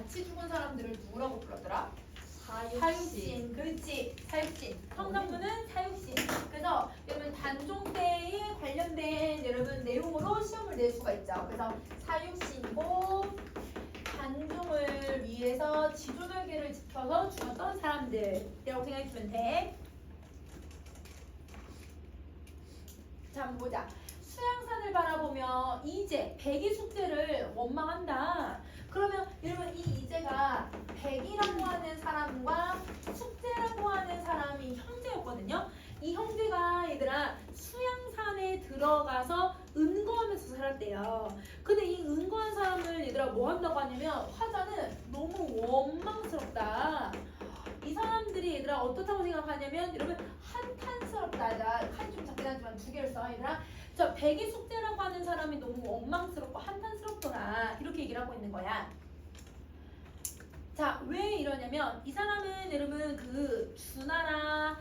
같이 죽은 사람들을 누구라고 불렀더라? 사육신. 그렇지. 사육신. 평상문은 사육신. 그래서 여러분 단종대에 관련된 여러분 내용으로 시험을 낼 수가 있죠. 그래서 사육신이고 단종을 위해서 지조절개를 지켜서 죽었던 사람들이라고 생각해주면 돼. 자, 한번 보자. 수양산을 바라보며 이제 백이 숙제를 원망한다. 그러면 여러분 이 이제가 백이라고 하는 사람과 숙제라고 하는 사람이 형제였거든요. 이 형제가 얘들아 수양산에 들어가서 은거하면서 살았대요. 근데 이 은거한 사람을 얘들아 뭐 한다고 하냐면 화자는 너무 원망스럽다. 이 사람들이 얘들아 어떻다고 생각하냐면 여러분 한탄스럽다. 얘들아 칸이 좀 작긴 하지만 두 개를 써. 얘들아 저 백이 숙제라고 하는 사람이 너무 원망스럽고 한탄스럽더라. 이렇게 얘기를 하고 있는 거야. 자, 왜 이러냐면 이 사람은 여러분 그 주나라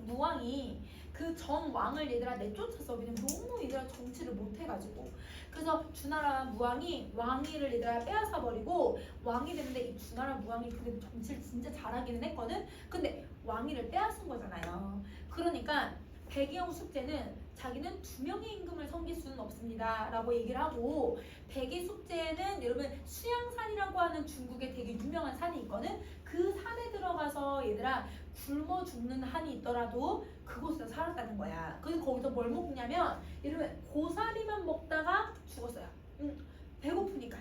무왕이 그 전 왕을 얘들아 내쫓았어. 왜냐면 너무 얘들아 정치를 못해가지고. 그래서 주나라 무왕이 왕위를 얘들아 빼앗아 버리고 왕이 됐는데 이 주나라 무왕이 그래도 정치를 진짜 잘하기는 했거든. 근데 왕위를 빼앗은 거잖아요. 그러니까 백이형 숙제는 자기는 2명의 임금을 섬길 수는 없습니다 라고 얘기를 하고, 백의 숙제는 여러분 수양산이라고 하는 중국에 되게 유명한 산이 있거든. 그 산에 들어가서 얘들아 굶어 죽는 한이 있더라도 그곳에서 살았다는 거야. 그래서 거기서 뭘 먹냐면 여러분 고사리만 먹다가 죽었어요. 배고프니까.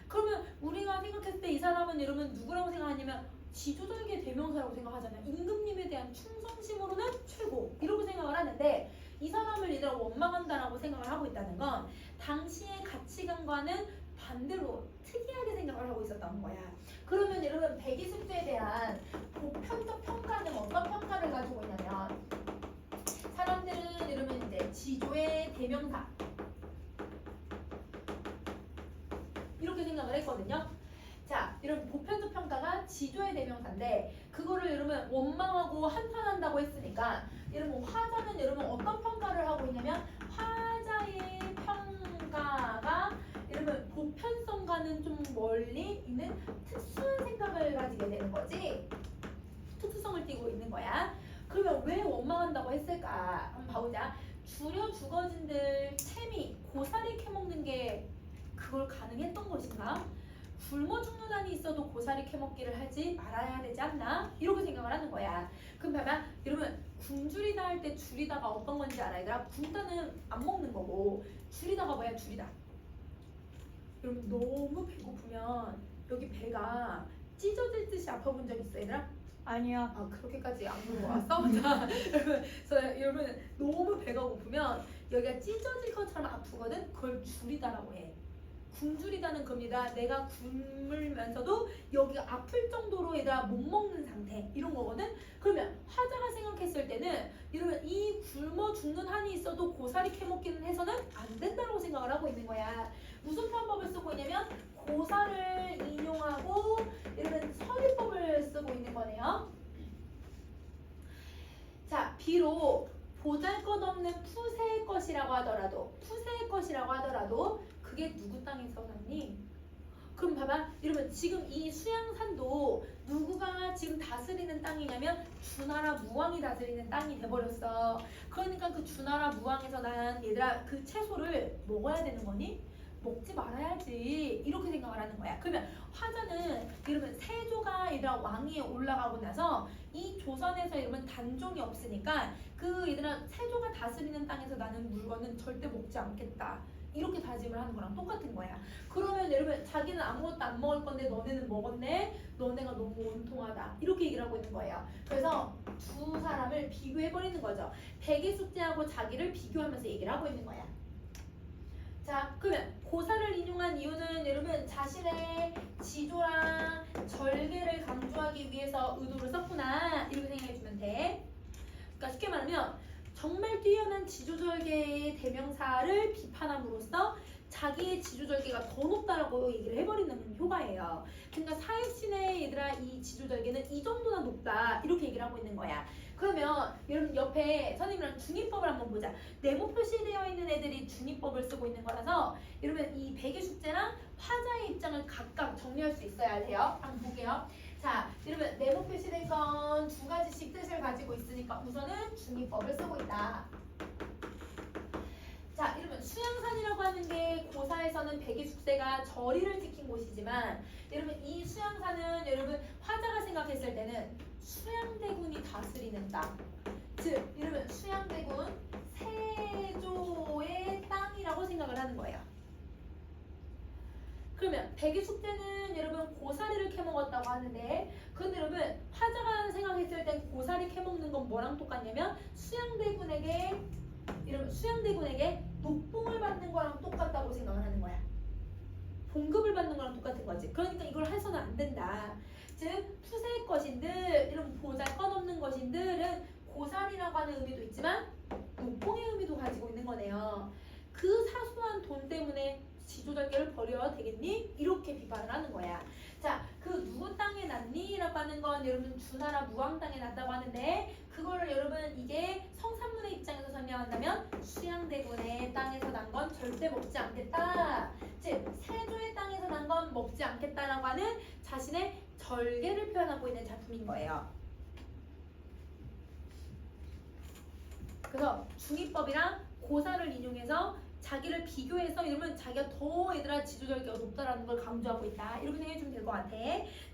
그러면 우리가 생각했을 때 이 사람은 여러분 누구라고 생각하냐면 지조절개 대명사라고 생각하잖아요. 임금님에 대한 충성심으로는 최고 이렇게 생각을 하는데, 이 사람을 얘들아 원망한다라고 생각을 하고 있다는 건 당시의 가치관과는 반대로 특이하게 생각을 하고 있었던 거야. 그러면 여러분 백의 숙제에 대한 보편적 평가는 어떤 평가를 가지고 있냐면, 사람들은 여러분 이제 지조의 대명사 이렇게 생각을 했거든요. 자, 여러분 보편적 평가가 지조의 대명사인데 그거를 여러분 원망하고 한탄한다고 했으니까 여러분 화자는 여러분 어떤 평가를 하고 있냐면 화자의 평가가 여러분 보편성과는 좀 멀리 있는 특수한 생각을 가지게 되는 거지. 특수성을 띠고 있는 거야. 그러면 왜 원망한다고 했을까? 한번 봐보자. 줄여 죽어진들 채미 고사리 캐먹는 게 그걸 가능했던 것인가? 굶어 죽는 한이 있어도 고사리 캐먹기를 하지 말아야 되지 않나? 이렇게 생각을 하는 거야. 그럼 봐봐. 여러분 굶주리다 할 때 줄이다가 어떤 건지 알아? 얘들아 굶다는 안 먹는 거고 줄이다가 뭐야? 줄이다. 여러분 너무 배고프면 여기 배가 찢어질 듯이 아파본 적 있어 얘들아? 아니야. 아 그렇게까지 안 보고 와 싸우자. 여러분 너무 배가 고프면 여기가 찢어질 것처럼 아프거든. 그걸 줄이다라고 해. 굶주리다는 겁니다. 내가 굶으면서도 여기가 아플 정도로 얘들아 못 먹는 상태 이런 거거든. 그러면 화자가 생각했을 때는 이러면 이 굶어 죽는 한이 있어도 고사리 캐먹기는 해서는 안 된다고 생각을 하고 있는 거야. 무슨 편법을 쓰고 있냐면 고사를 인용하고 이러면 서리법을 쓰고 있는 거네요. 자, 비록 보잘것없는 푸세의 것이라고 하더라도 그게 누구 땅에서 났니? 그럼 봐봐. 이러면 지금 이 수양산도 누구가 지금 다스리는 땅이냐면 주나라 무왕이 다스리는 땅이 돼버렸어. 그러니까 그 주나라 무왕에서 난 얘들아 그 채소를 먹어야 되는 거니? 먹지 말아야지 이렇게 생각을 하는 거야. 그러면 화자는 이러면 세조가 얘들아 왕위에 올라가고 나서 이 조선에서 이러면 단종이 없으니까 그 얘들아 세조가 다스리는 땅에서 나는 물건은 절대 먹지 않겠다 이렇게 다짐을 하는 거랑 똑같은 거야. 그러면 여러분 자기는 아무것도 안 먹을 건데 너네는 먹었네? 너네가 너무 원통하다 이렇게 얘기를 하고 있는 거예요. 그래서 두 사람을 비교해버리는 거죠. 백의 숙제하고 자기를 비교하면서 얘기를 하고 있는 거야. 자, 그러면 고사를 인용한 이유는 여러분 자신의 지조랑 절개를 강조하기 위해서 의도를 썼구나 이렇게 생각해주면 돼. 그러니까 쉽게 말하면 정말 뛰어난 지조절개의 대명사를 비판함으로써 자기의 지조절개가 더 높다라고 얘기를 해버리는 효과예요. 그러니까 사육신의 얘들아 이 지조절개는 이 정도나 높다 이렇게 얘기를 하고 있는 거야. 그러면 그러면 여러분 옆에 선생님이랑 중의법을 한번 보자. 네모 표시되어 있는 애들이 중의법을 쓰고 있는 거라서 여러분 이 베개 숙제랑 화자의 입장을 각각 정리할 수 있어야 돼요. 한번 볼게요. 자, 여러분 네모 표시된 건 두 가지씩 뜻을 가지고 있으니까 우선은 중의법을 쓰고 있다. 자, 여러분 수양산이라고 하는 게 고사에서는 백이숙세가 절이를 지킨 곳이지만 여러분 이 수양산은 여러분 화자가 생각했을 때는 수양대군이 다스리는 땅, 즉 여러분 수양대군 세조의 땅이라고 생각을 하는 거예요. 그러면 백이숙제는 여러분 고사리를 캐먹었다고 하는데 근데 여러분 화자가 생각했을 땐 고사리 캐먹는 건 뭐랑 똑같냐면 수양대군에게 녹봉을 받는 거랑 똑같다고 생각을 하는 거야. 봉급을 받는 거랑 똑같은 거지. 그러니까 이걸 해서는 안 된다. 즉 푸세의 것인들, 이런 보잘것없는 것인들은 고살이라고 하는 의미도 있지만 녹봉의 의미도 가지고 있는 거네요. 그 사소한 돈 때문에 지조절개를 버려야 되겠니? 이렇게 비판을 하는 거야. 자, 그 누구 땅에 났니? 라고 하는 건 여러분 주나라 무왕 땅에 났다고 하는데 그거를 여러분 이게 성산문의 입장에서 설명한다면 수양대군의 땅에서 난 건 절대 먹지 않겠다. 즉 세조의 땅에서 난 건 먹지 않겠다라고 하는 자신의 절개를 표현하고 있는 작품인 거예요. 그래서 중의법이랑 고사를 인용해서 자기를 비교해서 이러면 자기가 더 얘들아 지조절개가 높다라는 걸 강조하고 있다. 이렇게 생각해주면 될 것 같아.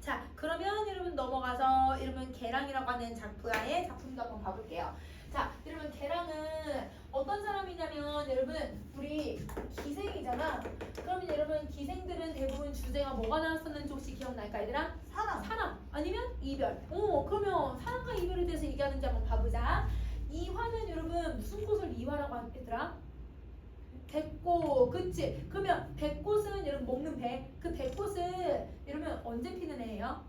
자, 그러면 여러분 넘어가서 여러분 개랑이라고 하는 작가의 작품도 한번 봐볼게요. 자, 여러분 개랑은 어떤 사람이냐면 여러분 우리 기생이잖아. 그러면 여러분 기생들은 대부분 주제가 뭐가 나왔었는지 혹시 기억날까 얘들아? 사랑 아니면 이별. 그러면 사랑과 이별에 대해서 얘기하는지 한번 봐보자. 이화는 여러분 무슨 꽃을 이화라고 하더라? 백꽃, 그치? 그러면 백꽃은 여러분 먹는 백, 그 백꽃은 여러분 언제 피는 애예요?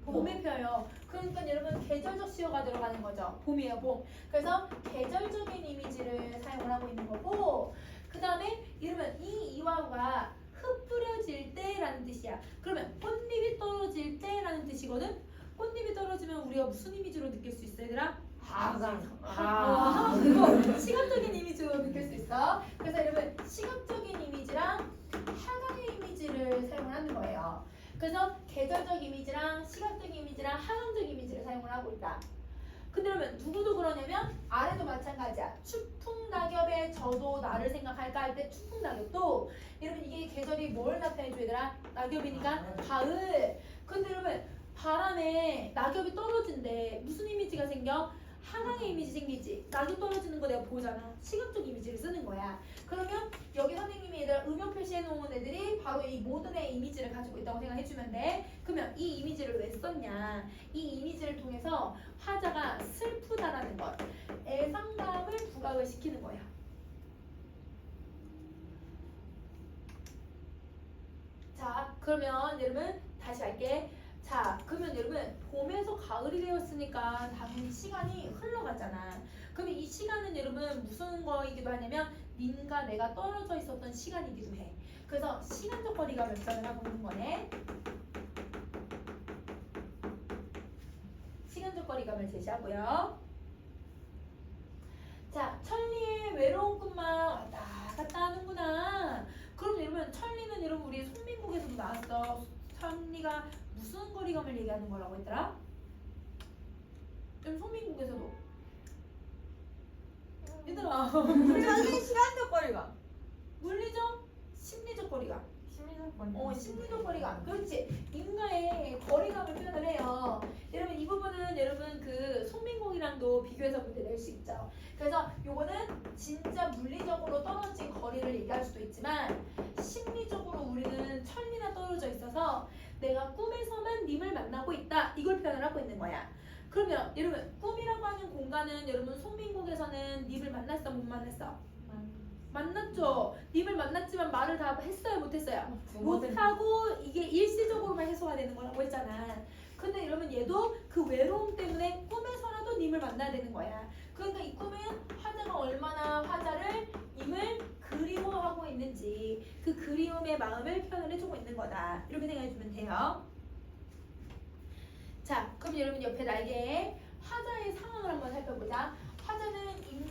봄에 펴요. 그러니까 여러분 계절적 시효가 들어가는 거죠. 봄이에요, 봄. 그래서 계절적인 이미지를 사용을 하고 있는 거고, 그 다음에 여러분 이 이화가 흩뿌려질 때라는 뜻이야. 그러면 꽃잎이 떨어질 때라는 뜻이거든. 꽃잎이 떨어지면 우리가 무슨 이미지로 느낄 수 있어, 얘들아? 그거 시각적인 이미지로 느낄 수 있어. 그래서 여러분 시각적인 이미지랑 하강의 이미지를 사용을 하는 거예요. 그래서 계절적 이미지랑 시각적 이미지랑 하강적 이미지를 사용을 하고 있다. 근데 그러면 누구도 그러냐면 아래도 마찬가지야. 추풍낙엽에 저도 나를 생각할까 할 때 추풍낙엽도 여러분 이게 계절이 뭘 나타내줘 얘들아? 낙엽이니까 가을. 근데 여러분 바람에 낙엽이 떨어진대. 무슨 이미지가 생겨? 하강의 이미지 생기지. 낙엽 떨어지는 거 내가 보잖아. 시각적 이미지를 쓰는 거야. 그러면 여기 선생님이 얘들 음영 표시해 놓은 애들이 바로 이 모든의 이미지를 가지고 있다고 생각해주면 돼. 그러면 이 이미지를 왜 썼냐? 이 이미지를 통해서 화자가 슬프다라는 것, 애상감을 부각을 시키는 거야. 자, 그러면 여러분 다시 할게. 자, 그러면 여러분 봄에서 가을이 되었으니까 당연히 시간이 흘러가잖아. 그러면 이 시간은 여러분 무슨 거이기도 하냐면 님과 내가 떨어져 있었던 시간이기도 해. 그래서 시간적 거리감을 표현을 하고 있는 거네. 시간적 거리감을 제시하고요. 자, 천리의 외로운 꿈만 왔다 갔다 하는구나. 그럼 여러분 천리는 여러분 우리 송민국에서도 나왔어. 천리가 무슨 거리감을 얘기하는 거라고 했더라? 좀 송민국에서도 얘들아 우리가 시간적 거리가 물리적, 심리적 거리감. 심리적 거리가 심리적 거리감. 그렇지. 인과의 거리감을 표현을 해요. 여러분 이 부분은 여러분 그 송민국이랑도 비교해서 문제 낼 수 있죠. 그래서 요거는 진짜 물리적으로 떨어진 거리를 얘기할 수도 있지만 심리적으로 우리는 천리나 떨어져 있어서 내가 꿈에서만 님을 만나고 있다. 이걸 표현을 하고 있는 거야. 그러면 여러분 꿈이라고 하는 공간은 여러분 송민국에서는 님을 만났어 못 만났어? 만났죠. 님을 만났지만 말을 다 했어요 못했어요? 못하고 이게 일시적으로만 해소가 되는 거라고 했잖아. 근데 여러분 얘도 그 외로움 때문에 꿈에서라도 님을 만나야 되는 거야. 그러니까 이 꿈은 화자가 얼마나 화자를 님을 그리워하고 있는지 그 그리움의 마음을 표현을 해주고 있는 거다. 이렇게 생각해주면 돼요. 자, 그럼 여러분 옆에 날개에 화자의 상황을 한번 살펴보자.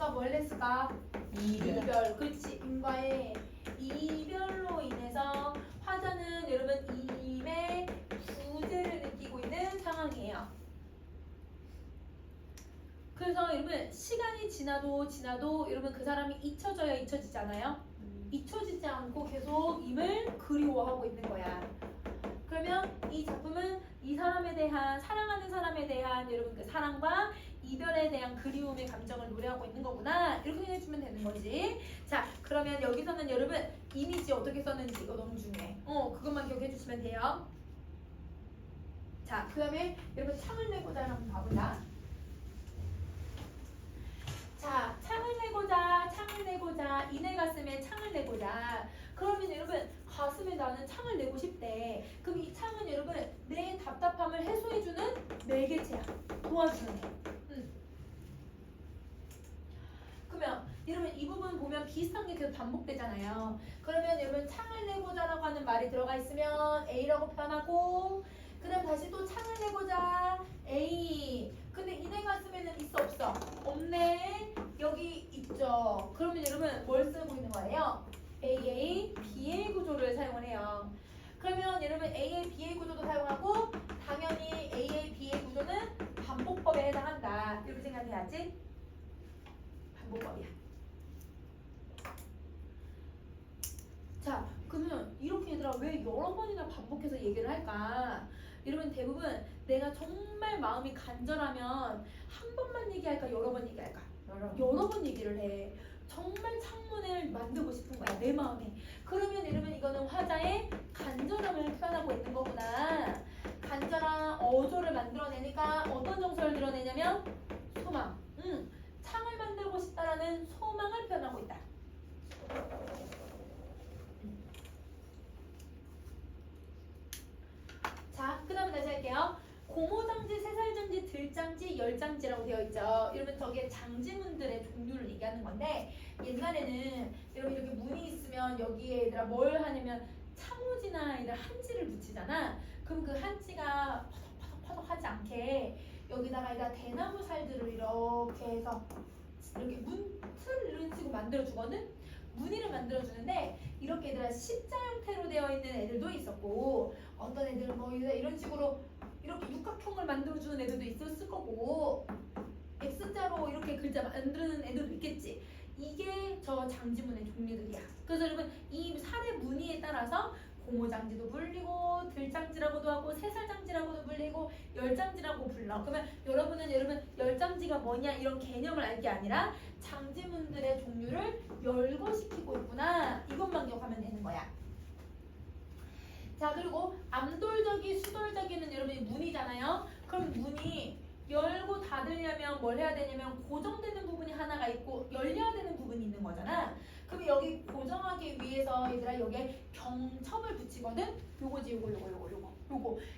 인과가 뭘 했을까? 이별. 그렇지. 인과의 이별로 인해서 화자는 여러분 이임의 부재를 느끼고 있는 상황이에요. 그래서 여러분 시간이 지나도 여러분 그 사람이 잊혀져야 잊혀지잖아요. 잊혀지지 않고 계속 임을 그리워하고 있는 거야. 그러면 이 작품은 이 사람에 대한 사랑하는 사람에 대한 여러분 그 사랑과 이별에 대한 그리움의 감정을 노래하고 있는 거구나 이렇게 생각해주면 되는 거지. 자 그러면 여기서는 여러분 이미지 어떻게 썼는지 이거 너무 중요해. 그것만 기억해 주시면 돼요. 자 그 다음에 여러분 창을 내고자 한번 봐보자. 자 창을 내고자 이내 가슴에 창을 내고자. 그러면 여러분 가슴에 나는 창을 내고 싶대. 그럼 이 창은 여러분 내 답답함을 해소해주는 매개체야. 도와주는 애. 그러면 여러분 이 부분 보면 비슷한 게 계속 반복되잖아요. 그러면 여러분 창을 내고자라고 하는 말이 들어가 있으면 A라고 표현하고 그 다음 다시 또 창을 내고자 A. 근데 이내 가슴에는 있어 없어? 없네. 여기 있죠. 그러면 여러분 뭘 쓰고 있는 거예요? AA, BA 구조를 사용을 해요. 그러면 여러분 AA, BA 구조도 사용하고 당연히 AA, BA 구조는 반복법에 해당한다. 이렇게 생각해야지. 반복법이야. 자, 그러면 이렇게 얘들아 왜 여러 번이나 반복해서 얘기를 할까? 여러분 대부분 내가 정말 마음이 간절하면 한 번만 얘기할까 여러 번 얘기할까? 여러 번 얘기를 해. 정말 창문을 만들고 싶은 거야 내 마음에. 그러면 여러분 이거는 화자의 간절함을 표현하고 있는 거구나. 간절한 어조를 만들어내니까 어떤 정서를 드러내냐면 소망. 창을 만들고 싶다라는 소망을 표현하고 있다. 자, 그 다음에 다시 할게요. 고모장지, 세살장지, 들장지, 열장지라고 되어 있죠. 여러분 저게 장지문들의 종류를 얘기하는 건데 옛날에는 여러분 이렇게 문이 있으면 여기에 얘들아 뭘 하냐면 창호지나 얘들 한지를 붙이잖아. 그럼 그 한지가 퍼덕퍼덕 하지 않게 여기다가 얘가 대나무 살들을 이렇게 해서 이렇게 문틀 이런 식으로 만들어주거든. 무늬를 만들어주는데 이렇게 얘들아 십자 형태로 되어 있는 애들도 있었고 어떤 애들은 뭐 이런 식으로 이렇게 육각형을 만들어주는 애들도 있었을 거고 X자로 이렇게 글자 만드는 애들도 있겠지. 이게 저 장지문의 종류들이야. 그래서 여러분 이 살의 무늬에 따라서 고모장지도 불리고 들장지라고도 하고 세살장지라고도 불리고 열장지라고 불러. 그러면 여러분은 열장지가 뭐냐 이런 개념을 알 게 아니라 장지문들의 종류를 열거시키고 있구나 이것만 기억하면 되는 거야. 자 그리고 암돌저기 수돌저기는 여러분이 문이잖아요. 그럼 문이 열고 닫으려면 뭘 해야 되냐면 고정되는 부분이 하나가 있고 열려야 되는 부분이 있는 거잖아. 그럼 여기 고정하기 위해서 얘들아 여기에 경첩을 붙이거든. 요거지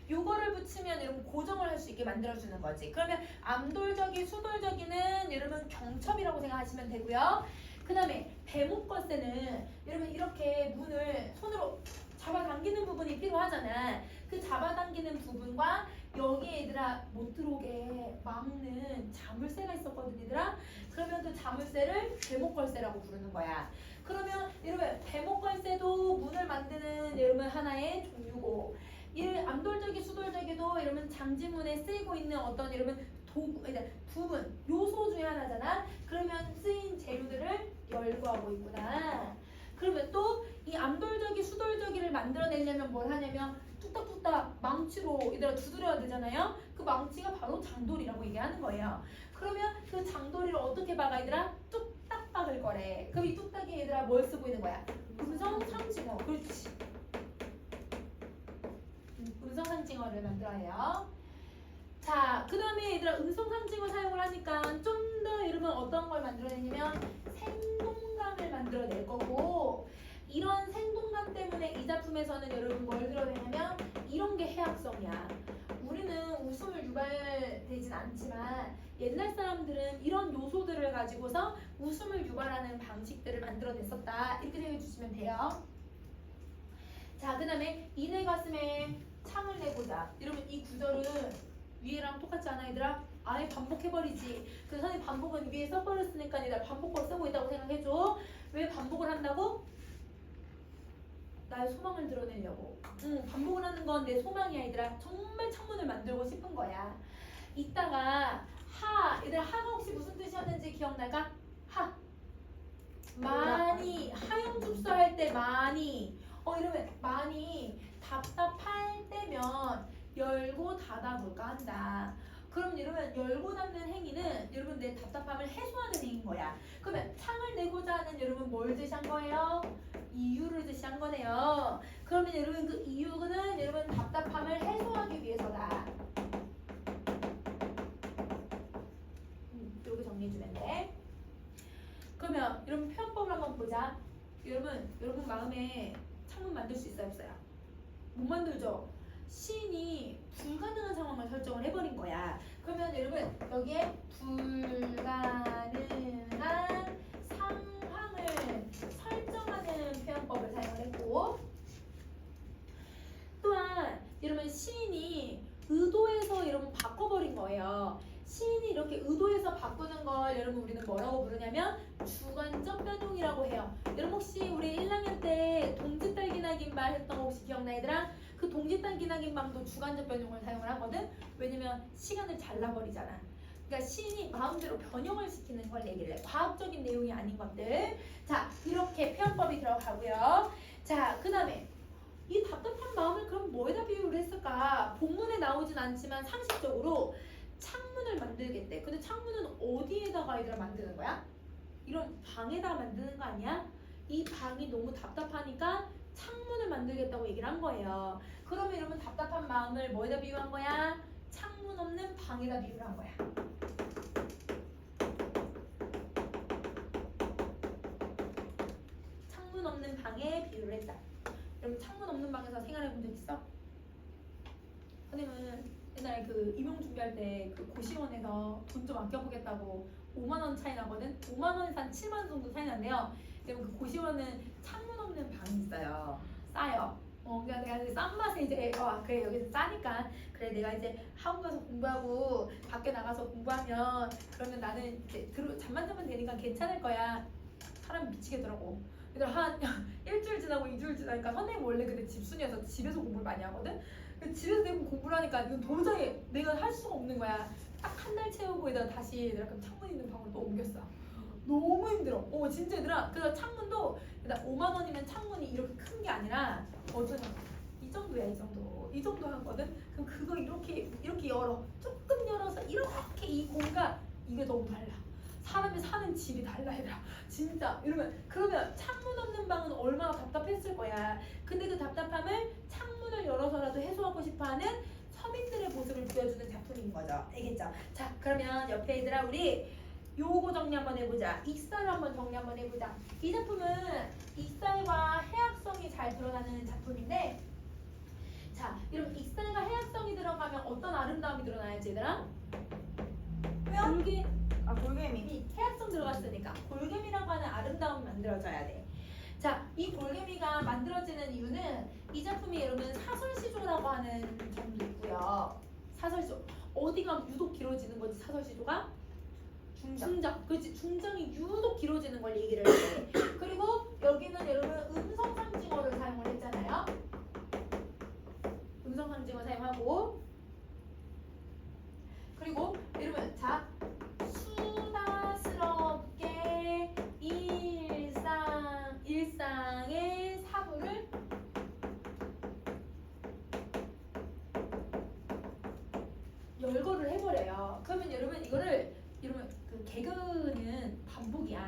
요거를 붙이면 여러분 고정을 할 수 있게 만들어주는 거지. 그러면 암돌저기 수돌저기는 여러분 경첩이라고 생각하시면 되고요. 그 다음에 배목걸쇠는 여러분 이렇게 문을 손으로 잡아당기는 부분이 필요하잖아. 그 잡아당기는 부분과 여기 얘들아 못 들어오게 막는 자물쇠가 있었거든 얘들아. 그러면 그 자물쇠를 배목걸쇠라고 부르는 거야. 그러면 여러분 배목걸쇠도 문을 만드는 여러분 하나의 종류고 이 암돌저기 수돌저기도 여러분 장지문에 쓰이고 있는 어떤 여러분 도구, 부분, 요소 중에 하나잖아. 그러면 쓰인 재료들을 열거하고 있구나. 그러면 또 이 암돌저기 수돌저기를 만들어내려면 뭘 하냐면 뚝딱뚝딱 망치로 얘들아 두드려야 되잖아요. 그 망치가 바로 장돌이라고 얘기하는 거예요. 그러면 그 장돌이를 어떻게 박아 얘들아? 뚝딱 박을 거래. 그럼 이 뚝딱이 얘들아 뭘 쓰고 있는 거야? 음성상징어. 그렇지. 음성상징어를 만들어야 해요. 자, 그 다음에 얘들아 음성상징어 사용을 하니까 좀 더 여러분 어떤 걸 만들어내냐면 생동감을 만들어낼 거고 이런 생동감 때문에 이 작품에서는 여러분 뭘 드러내냐면 이런 게 해학성이야. 우리는 웃음을 유발되진 않지만 옛날 사람들은 이런 요소들을 가지고서 웃음을 유발하는 방식들을 만들어냈었다. 이렇게 생각해 주시면 돼요. 자, 그 다음에 이내 가슴에 창을 내고자. 여러분 이 구절은 위에랑 똑같지 않아 얘들아? 아예 반복해버리지. 그래서 선생님 반복은 위에 써버렸으니까 내가 반복으로 쓰고 있다고 생각해줘. 왜 반복을 한다고? 나의 소망을 드러내려고. 반복을 하는 건 내 소망이야 얘들아. 정말 창문을 만들고 싶은 거야. 이따가 얘들아 하가 혹시 무슨 뜻이었는지 기억날까? 많이 하용줍사 할 때 많이 이러면 많이 답답할 때면 열고 닫아볼까 한다. 그럼 이러면 열고 닫는 행위는 여러분 내 답답함을 해소하는 행위인 거야. 그러면 창을 내고자 하는 여러분 뭘 제시한 거예요? 이유를 제시한 거네요. 그러면 여러분 그 이유는 여러분 답답함을 해소하기 위해서다. 이렇게 정리해주면 돼. 그러면 여러분 표현법을 한번 보자. 여러분 마음에 창문 만들 수 있어요 없어요? 못 만들죠. 시인이 불가능한 상황을 설정을 해버린 거야. 그러면 여러분 여기에 불가능한 상황을 설정하는 표현법을 사용을 했고, 또한 여러분 시인이 의도해서 여러분 바꿔버린 거예요. 시인이 이렇게 의도해서 바꾸는 걸 여러분 우리는 뭐라고 부르냐면 주관적 변용이라고 해요. 여러분 혹시 우리 1학년 때 동지딸 기나긴말 했던 거 혹시 기억나 얘들아? 그 동지딸 기나긴방도 주관적 변용을 사용을 하거든. 왜냐면 시간을 잘라버리잖아. 그러니까 시인이 마음대로 변형을 시키는 걸 얘기를 해. 과학적인 내용이 아닌 것들. 자, 이렇게 표현법이 들어가고요. 자, 그 다음에 이 답답한 마음을 그럼 뭐에다 비유를 했을까? 본문에 나오진 않지만 상식적으로 창문을 만들겠대. 근데 창문은 어디에다가 얘들아 만드는 거야? 이런 방에다 만드는 거 아니야? 이 방이 너무 답답하니까 창문을 만들겠다고 얘기를 한 거예요. 그러면 여러분 답답한 마음을 뭐에다 비유한 거야? 창문 없는 방에다 비유를 한 거야. 창문 없는 방에 비유를 했다. 여러분 창문 없는 방에서 생활해 본 적 있어? 선생님은 옛날에 그 임용 준비할 때 그 고시원에서 돈 좀 아껴보겠다고 5만 원 차이 나거든? 5만 원에서 한 7만 원 정도 차이 난대요. 여러분 그 고시원은 창문 없는 방이 있어요. 싸요. 그러니까 내가 이제 싼 맛에 이제 그래 여기서 싸니까 그래 내가 이제 학원 가서 공부하고 밖에 나가서 공부하면 그러면 나는 이제 잠만 자면 되니까 괜찮을 거야. 사람 미치겠더라고. 얘들 한 일주일 지나고 2주일 지나니까 선생님 원래 근데 집순이어서 집에서 공부를 많이 하거든? 집에서 내가 공부를 하니까 이건 도저히 내가 할 수가 없는 거야. 딱 한 달 채우고 얘들아 다시 얘들아 그럼 창문 있는 방으로 또 옮겼어. 너무 힘들어. 진짜 얘들아. 그래서 창문도 얘들아 5만 원이면 창문이 이렇게 큰 게 아니라 어쩌면 이 정도야 이 정도 하거든. 그럼 그거 이렇게 열어. 조금 열어서 이렇게 이 공간 이게 너무 달라. 사람이 사는 집이 달라 얘들아. 진짜 그러면 창문 없는 방은 얼마나 답답했을 거야. 근데 그 답답함을 창문을 열어서라도 해소하고 싶어하는 서민들의 모습을 보여주는 작품인 거죠. 알겠죠? 자, 그러면 옆에 얘들아 우리 요거 정리 한번 해보자. 익살 한번 정리 한번 해보자. 이 작품은 익살과 해학성이 잘 드러나는 작품인데, 자, 여러분 익살과 해학성이 들어가면 어떤 아름다움이 드러나야지 얘들아? 골개미. 해학성 들어갔으니까 골개미라고 하는 아름다움이 만들어져야 돼. 자, 이 골개미가 만들어지는 이유는 이 작품이 여러분 사설시조라고 하는 점도 있고요. 사설시조. 어디가 유독 길어지는 거지 사설시조가? 중장. 그렇지. 중장이 유독 길어지는 걸 얘기를 해. 그리고 여기는 여러분 음성상징어를 사용을 했잖아요. 음성상징어 사용하고, 그리고 여러분 자 수다스럽게 일상의 사부를 열거를 해버려요. 그러면 여러분 이거를 그 개그는 반복이야.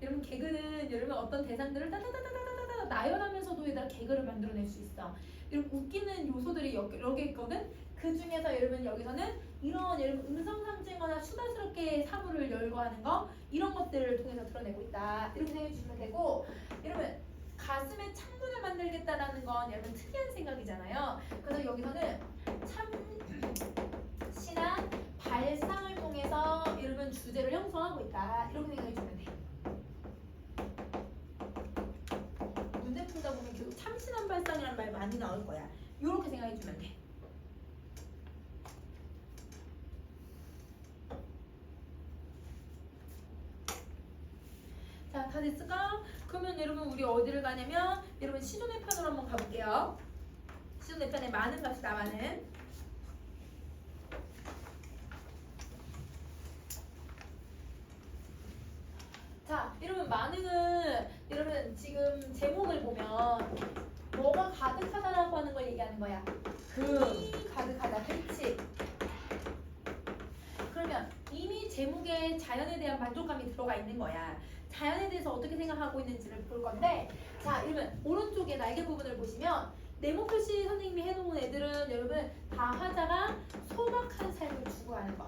여러분 개그는 여러분 어떤 대상들을 따다다다다다다 나열하면서도 얘들아 개그를 만들어낼 수 있어. 여러분 웃기는 요소들이 여러 개 있거든. 그 중에서 여러분 여기서는 이런 여러분 음성상징어나 수다스럽게 사부를 열거하는 거 이런 것들을 통해서 드러내고 있다. 이렇게 생각해 주시면 되고, 여러분 가슴에 창문을 만들겠다라는 건 여러분 특이한 생각이잖아요. 그래서 여기서는 참신한 발상을 통해서 여러분 주제를 형성하고 있다. 이렇게 생각해 주면 돼. 문제 풀다 보면 계속 참신한 발상이라는 말 많이 나올 거야. 이렇게 생각해 주면 돼. 다 됐을까? 그러면 여러분 우리 어디를 가냐면 여러분 시존의 편으로 한번 가볼게요. 시존의 편에 많은 갑시다. 많은. 자, 여러분 많은 여러분 지금 제목을 보면 뭐가 가득하다라고 하는 걸 얘기하는 거야. 금이 가득하다. 그렇지? 그러면 이미 제목에 자연에 대한 만족감이 들어가 있는 거야. 자연에 대해서 어떻게 생각하고 있는지를 볼 건데, 자, 이러면 오른쪽에 날개 부분을 보시면 네모 표시 선생님이 해놓은 애들은 여러분 다 화자가 소박한 삶을 추구하는 거.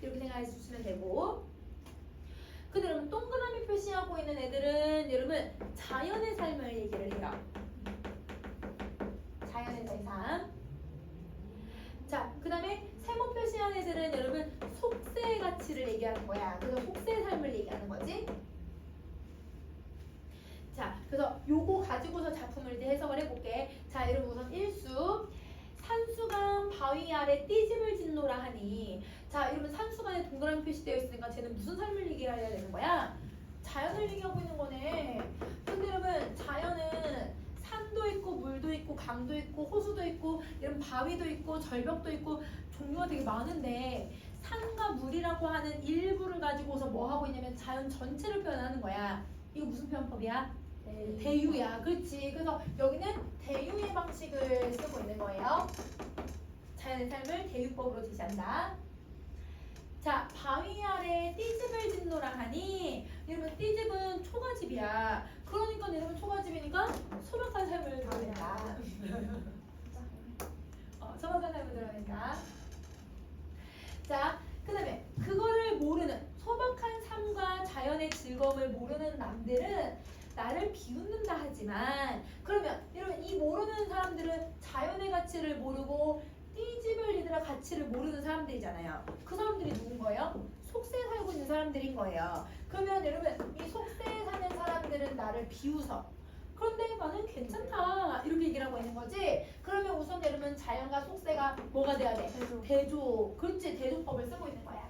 이렇게 생각해 주시면 되고, 근데 여러분 동그라미 표시하고 있는 애들은 여러분 자연의 삶을 얘기를 해요. 자연의 삶. 자, 그 다음에 세모 표시한 애들은 여러분 속세의 가치를 얘기하는 거야. 그래서 속세의 삶을 얘기하는 거지. 자, 그래서 요거 가지고서 작품을 이제 해석을 해볼게. 자, 여러분 우선 1수 산수간 바위 아래 띠집을 짓노라 하니, 자, 여러분 산수간에 동그라미 표시되어 있으니까 쟤는 무슨 삶을 얘기해야 되는 거야? 자연을 얘기하고 있는 거네. 근데 여러분 자연은 산도 있고 물도 있고 강도 있고 호수도 있고 이런 바위도 있고 절벽도 있고 종류가 되게 많은데, 산과 물이라고 하는 일부를 가지고서 뭐 하고 있냐면 자연 전체를 표현하는 거야. 이거 무슨 표현법이야? 대유야. 그렇지. 그래서 여기는 대유의 방식을 쓰고 있는 거예요. 자연의 삶을 대유법으로 제시한다. 자, 바위 아래 띠집을 짓노라 하니, 여러분 띠집은 초가집이야. 그러니까 여러분 초가집이니까 소박한 삶을 드러낸다. 소박한 삶을 드러낸다. 자, 그 다음에 그거를 모르는, 소박한 삶과 자연의 즐거움을 모르는 남들은 나를 비웃는다 하지만, 그러면 여러분 이 모르는 사람들은 자연의 가치를 모르고 띠집을 이들아 가치를 모르는 사람들이잖아요. 그 사람들이 누군 거예요? 속세에 살고 있는 사람들인 거예요. 그러면 여러분 이 속세에 사는 사람들은 나를 비웃어. 그런데 나는 괜찮다 이렇게 얘기를 하고 있는 거지. 그러면 우선 여러분 자연과 속세가 뭐가 돼야 돼? 대조. 그렇지, 대조법을 쓰고 있는 거야.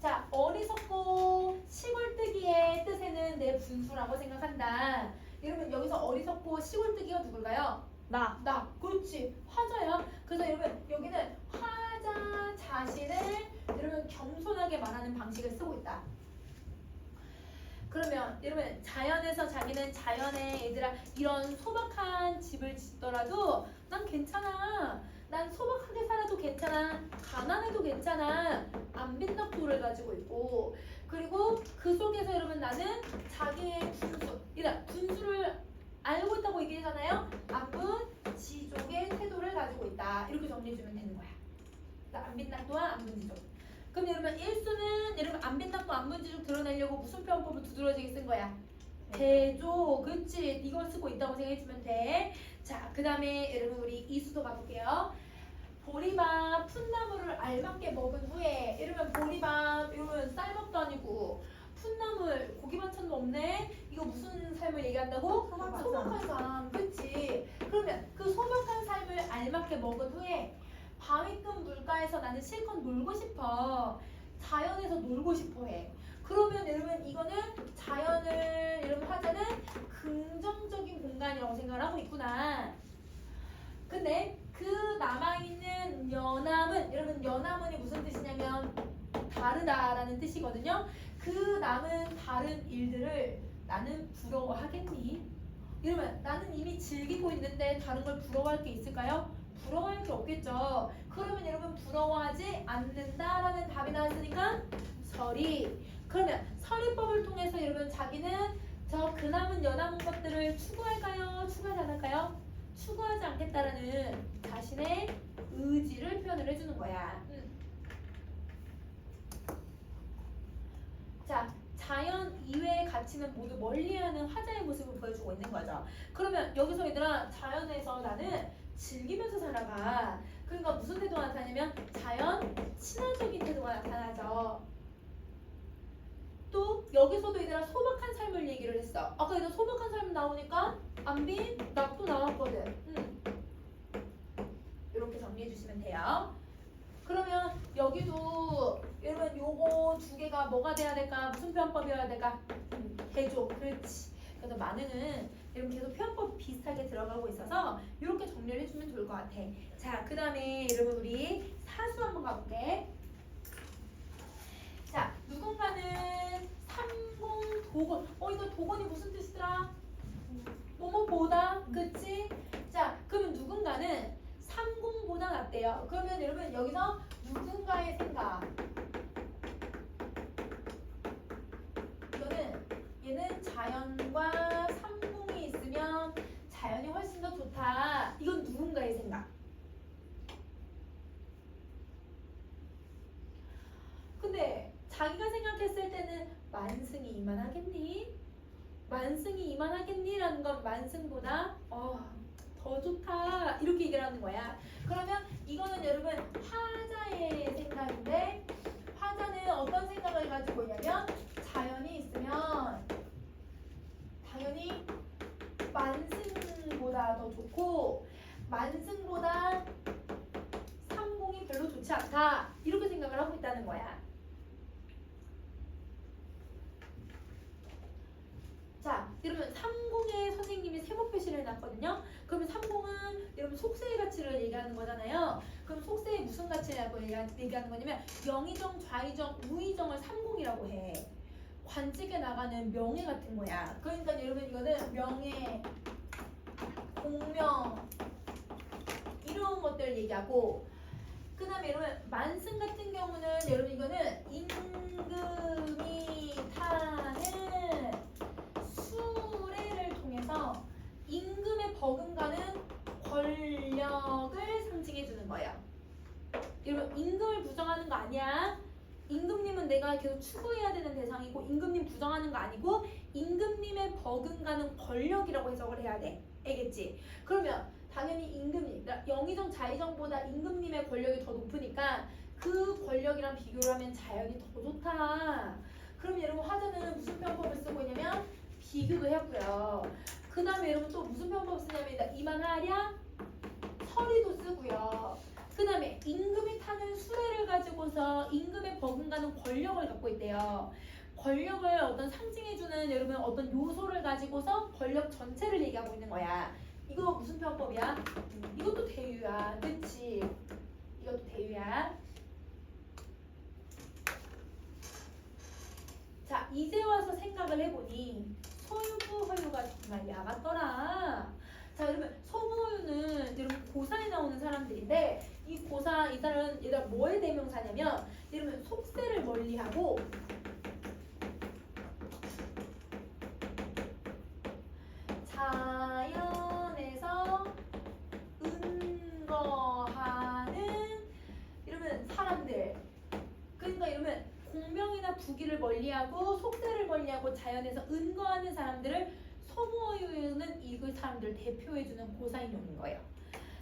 자, 어리석고 시골뜨기의 뜻에는 내 분수라고 생각한다. 여러분 여기서 어리석고 시골뜨기가 누굴까요? 나. 그렇지. 화자야. 그래서 여러분 여기는 화자 자신을 여러분 겸손하게 말하는 방식을 쓰고 있다. 그러면 여러분 자연에서 자기는 자연에 얘들아 이런 소박한 집을 짓더라도 난 괜찮아. 난 소박하게 살아도 괜찮아. 가난해도 괜찮아. 안빈낙도를 가지고 있고, 그리고 그 속에서 여러분 나는 자기의 분수, 분수를 알고 있다고 얘기하잖아요. 안분지족의 태도를 가지고 있다. 이렇게 정리해주면 되는 거야. 안빈낙도와 안분지족. 그럼 여러분 1수는 여러분 안빈낙도 안분지족 드러내려고 무슨 표현법을 두드러지게 쓴 거야? 대조. 그렇지. 이걸 쓰고 있다고 생각해주면 돼. 자, 그 다음에 여러분 우리 2수도 가볼게요. 보리밥 풋나물을 알맞게 먹은 후에, 여러분 보리밥 여러분 쌀밥도 아니고 풋나물 고기 반찬도 없네. 이거 무슨 삶을 얘기한다고? 소박한 삶. 그치? 그러면 그 소박한 삶을 알맞게 먹은 후에 바위끝 물가에서 나는 실컷 놀고 싶어. 자연에서 놀고 싶어 해. 그러면 여러분 이거는 자연을 여러분 화자는 긍정적인 공간이라고 생각을 하고 있구나. 근데 그 남아있는 연함은, 여러분 연함은이 무슨 뜻이냐면 다르다라는 뜻이거든요. 그 남은 다른 일들을 나는 부러워하겠니? 이러면 나는 이미 즐기고 있는데 다른 걸 부러워할 게 있을까요? 부러워할 게 없겠죠. 그러면 여러분 부러워하지 않는다라는 답이 나왔으니까 서리. 그러면 서리법을 통해서 여러분 자기는 저 그 남은 연함은 것들을 추구할까요? 추구하지 않을까요? 추구하지 않겠다라는 자신의 의지를 표현을 해주는 거야. 자, 자연 이외의 가치는 모두 멀리하는 화자의 모습을 보여주고 있는 거죠. 그러면 여기서 얘들아 자연에서 나는 즐기면서 살아가. 그러니까 무슨 태도가 나타나냐면 자연 친화적인 태도가 나타나죠. 또 여기서도 얘들아 소박한 삶을 얘기를 했어. 아까 얘들아 소박한 삶 나오니까 안빈 낙도 나왔거든. 이렇게 정리해 주시면 돼요. 그러면 여기도 여러분 요거 두 개가 뭐가 돼야 될까? 무슨 표현법이어야 될까? 대조. 그렇지. 그래서 만능은 여러분 계속 표현법 비슷하게 들어가고 있어서 이렇게 정리를 해주면 좋을 것 같아. 자, 그 다음에 여러분 우리 사수 한번 가볼게. 자, 누군가는 삼공도건. 이거 도건이 무슨 뜻이더라? 뭐뭐보다, 그치? 자, 그러면 누군가는 삼공보다 낫대요. 그러면 여러분 여기서 누군가의 생각. 이거는 얘는 자연과 삼공이 있으면 자연이 훨씬 더 좋다. 이건 누군가의 생각. 근데 자기가 생각했을 때는 만승이 이만하겠니? 만승이 이만하겠니? 라는 건 만승보다 더 좋다 이렇게 얘기를 하는 거야. 그러면 이거는 여러분 화자의 생각인데 화자는 어떤 생각을 가지고 있냐면 자연이 있으면 당연히 만승보다 더 좋고 만승보다 삼공이 별로 좋지 않다 이렇게 생각을 하고 있다는 거야. 자, 여러분 삼공에 선생님이 세모 표시를 해놨거든요. 그러면 삼공은 여러분 속세의 가치를 얘기하는 거잖아요. 그럼 속세의 무슨 가치라고 얘기하는 거냐면 영의정, 좌의정, 우의정을 삼공이라고 해. 관직에 나가는 명예 같은 거야. 그러니까 여러분 이거는 명예, 공명 이런 것들을 얘기하고 그 다음에 여러분 만승 같은 경우는 여러분 이거는 임금이 타는 수레를 통해서 임금의 버금가는 권력을 상징해 주는 거예요. 여러분 임금을 부정하는 거 아니야. 임금님은 내가 계속 추구해야 되는 대상이고 임금님 부정하는 거 아니고 임금님의 버금가는 권력이라고 해석을 해야 돼. 알겠지? 그러면 당연히 임금님, 영의정, 좌의정보다 임금님의 권력이 더 높으니까 그 권력이랑 비교를 하면 자연이 더 좋다. 그럼 여러분 화자는 무슨 편법을 쓰고 있냐면 비교도 했고요. 그 다음에 여러분 또 무슨 편법 쓰냐면 이만하랴 서리도 쓰고요. 그 다음에 임금이 타는 수레를 가지고서 임금의 버금가는 권력을 갖고 있대요. 권력을 어떤 상징해주는 여러분 어떤 요소를 가지고서 권력 전체를 얘기하고 있는 거야. 이거 무슨 편법이야? 이것도 대유야. 그치? 이것도 대유야. 자, 이제 와서 생각을 해보니 소유부 허유가 정말 야같더라. 자, 여러분 소부허유는 여러분 고사에 나오는 사람들인데 이 고사 이 사람은 얘가 뭐의 대명사냐면 여러분 속세를 멀리하고 자연에서 은거하는 이러면 사람들. 그러니까 이러면 공명이나 부귀를 멀리하고 속세를 멀리하고 자연에서 은거하는 사람들을 소부허유는 이 사람들 대표해주는 고사인용인 거예요.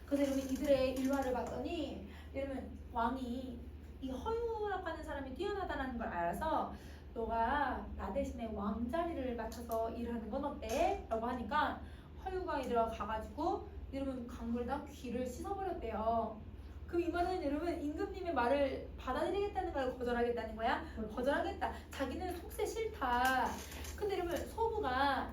그래서 여러분 이들의 일화를 봤더니 여러분 왕이 이 허유라고 하는 사람이 뛰어나다는 걸 알아서 너가 나 대신에 왕자리를 맡아서 일하는 건 어때? 라고 하니까 허유가 이들아 가가지고 여러분 강물에다 귀를 씻어버렸대요. 그럼 이 말은 여러분 임금님의 말을 받아들이겠다는 거야? 거절하겠다는 거야? 거절하겠다. 자기는 속세 싫다. 근데 여러분 소부가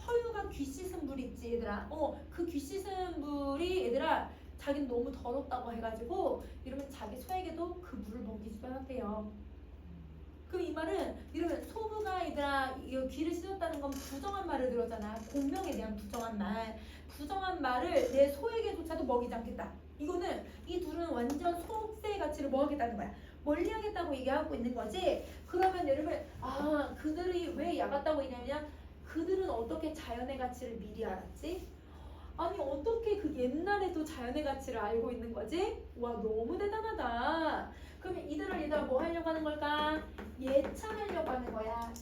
허유가 귀 씻은 물 있지 얘들아. 그 귀 씻은 물이 얘들아 자기는 너무 더럽다고 해가지고 이러면 자기 소에게도 그 물을 먹이지도 않았대요. 그럼 이 말은 이러면 소부가 얘들아 귀를 씻었다는 건 부정한 말을 들었잖아. 공명에 대한 부정한 말. 부정한 말을 내 소에게조차도 먹이지 않겠다. 이거는 이 둘은 완전 속세의 가치를 뭐 하겠다는 거야. 멀리하겠다고 얘기하고 있는 거지. 그러면 여러분 그들이 왜 야같다고 얘기하면 그들은 어떻게 자연의 가치를 미리 알았지? 아니 어떻게 그 옛날에도 자연의 가치를 알고 있는 거지? 와 너무 대단하다. 그러면 이들을 얘들아 뭐 하려고 하는 걸까? 예찬하려고 하는 거야.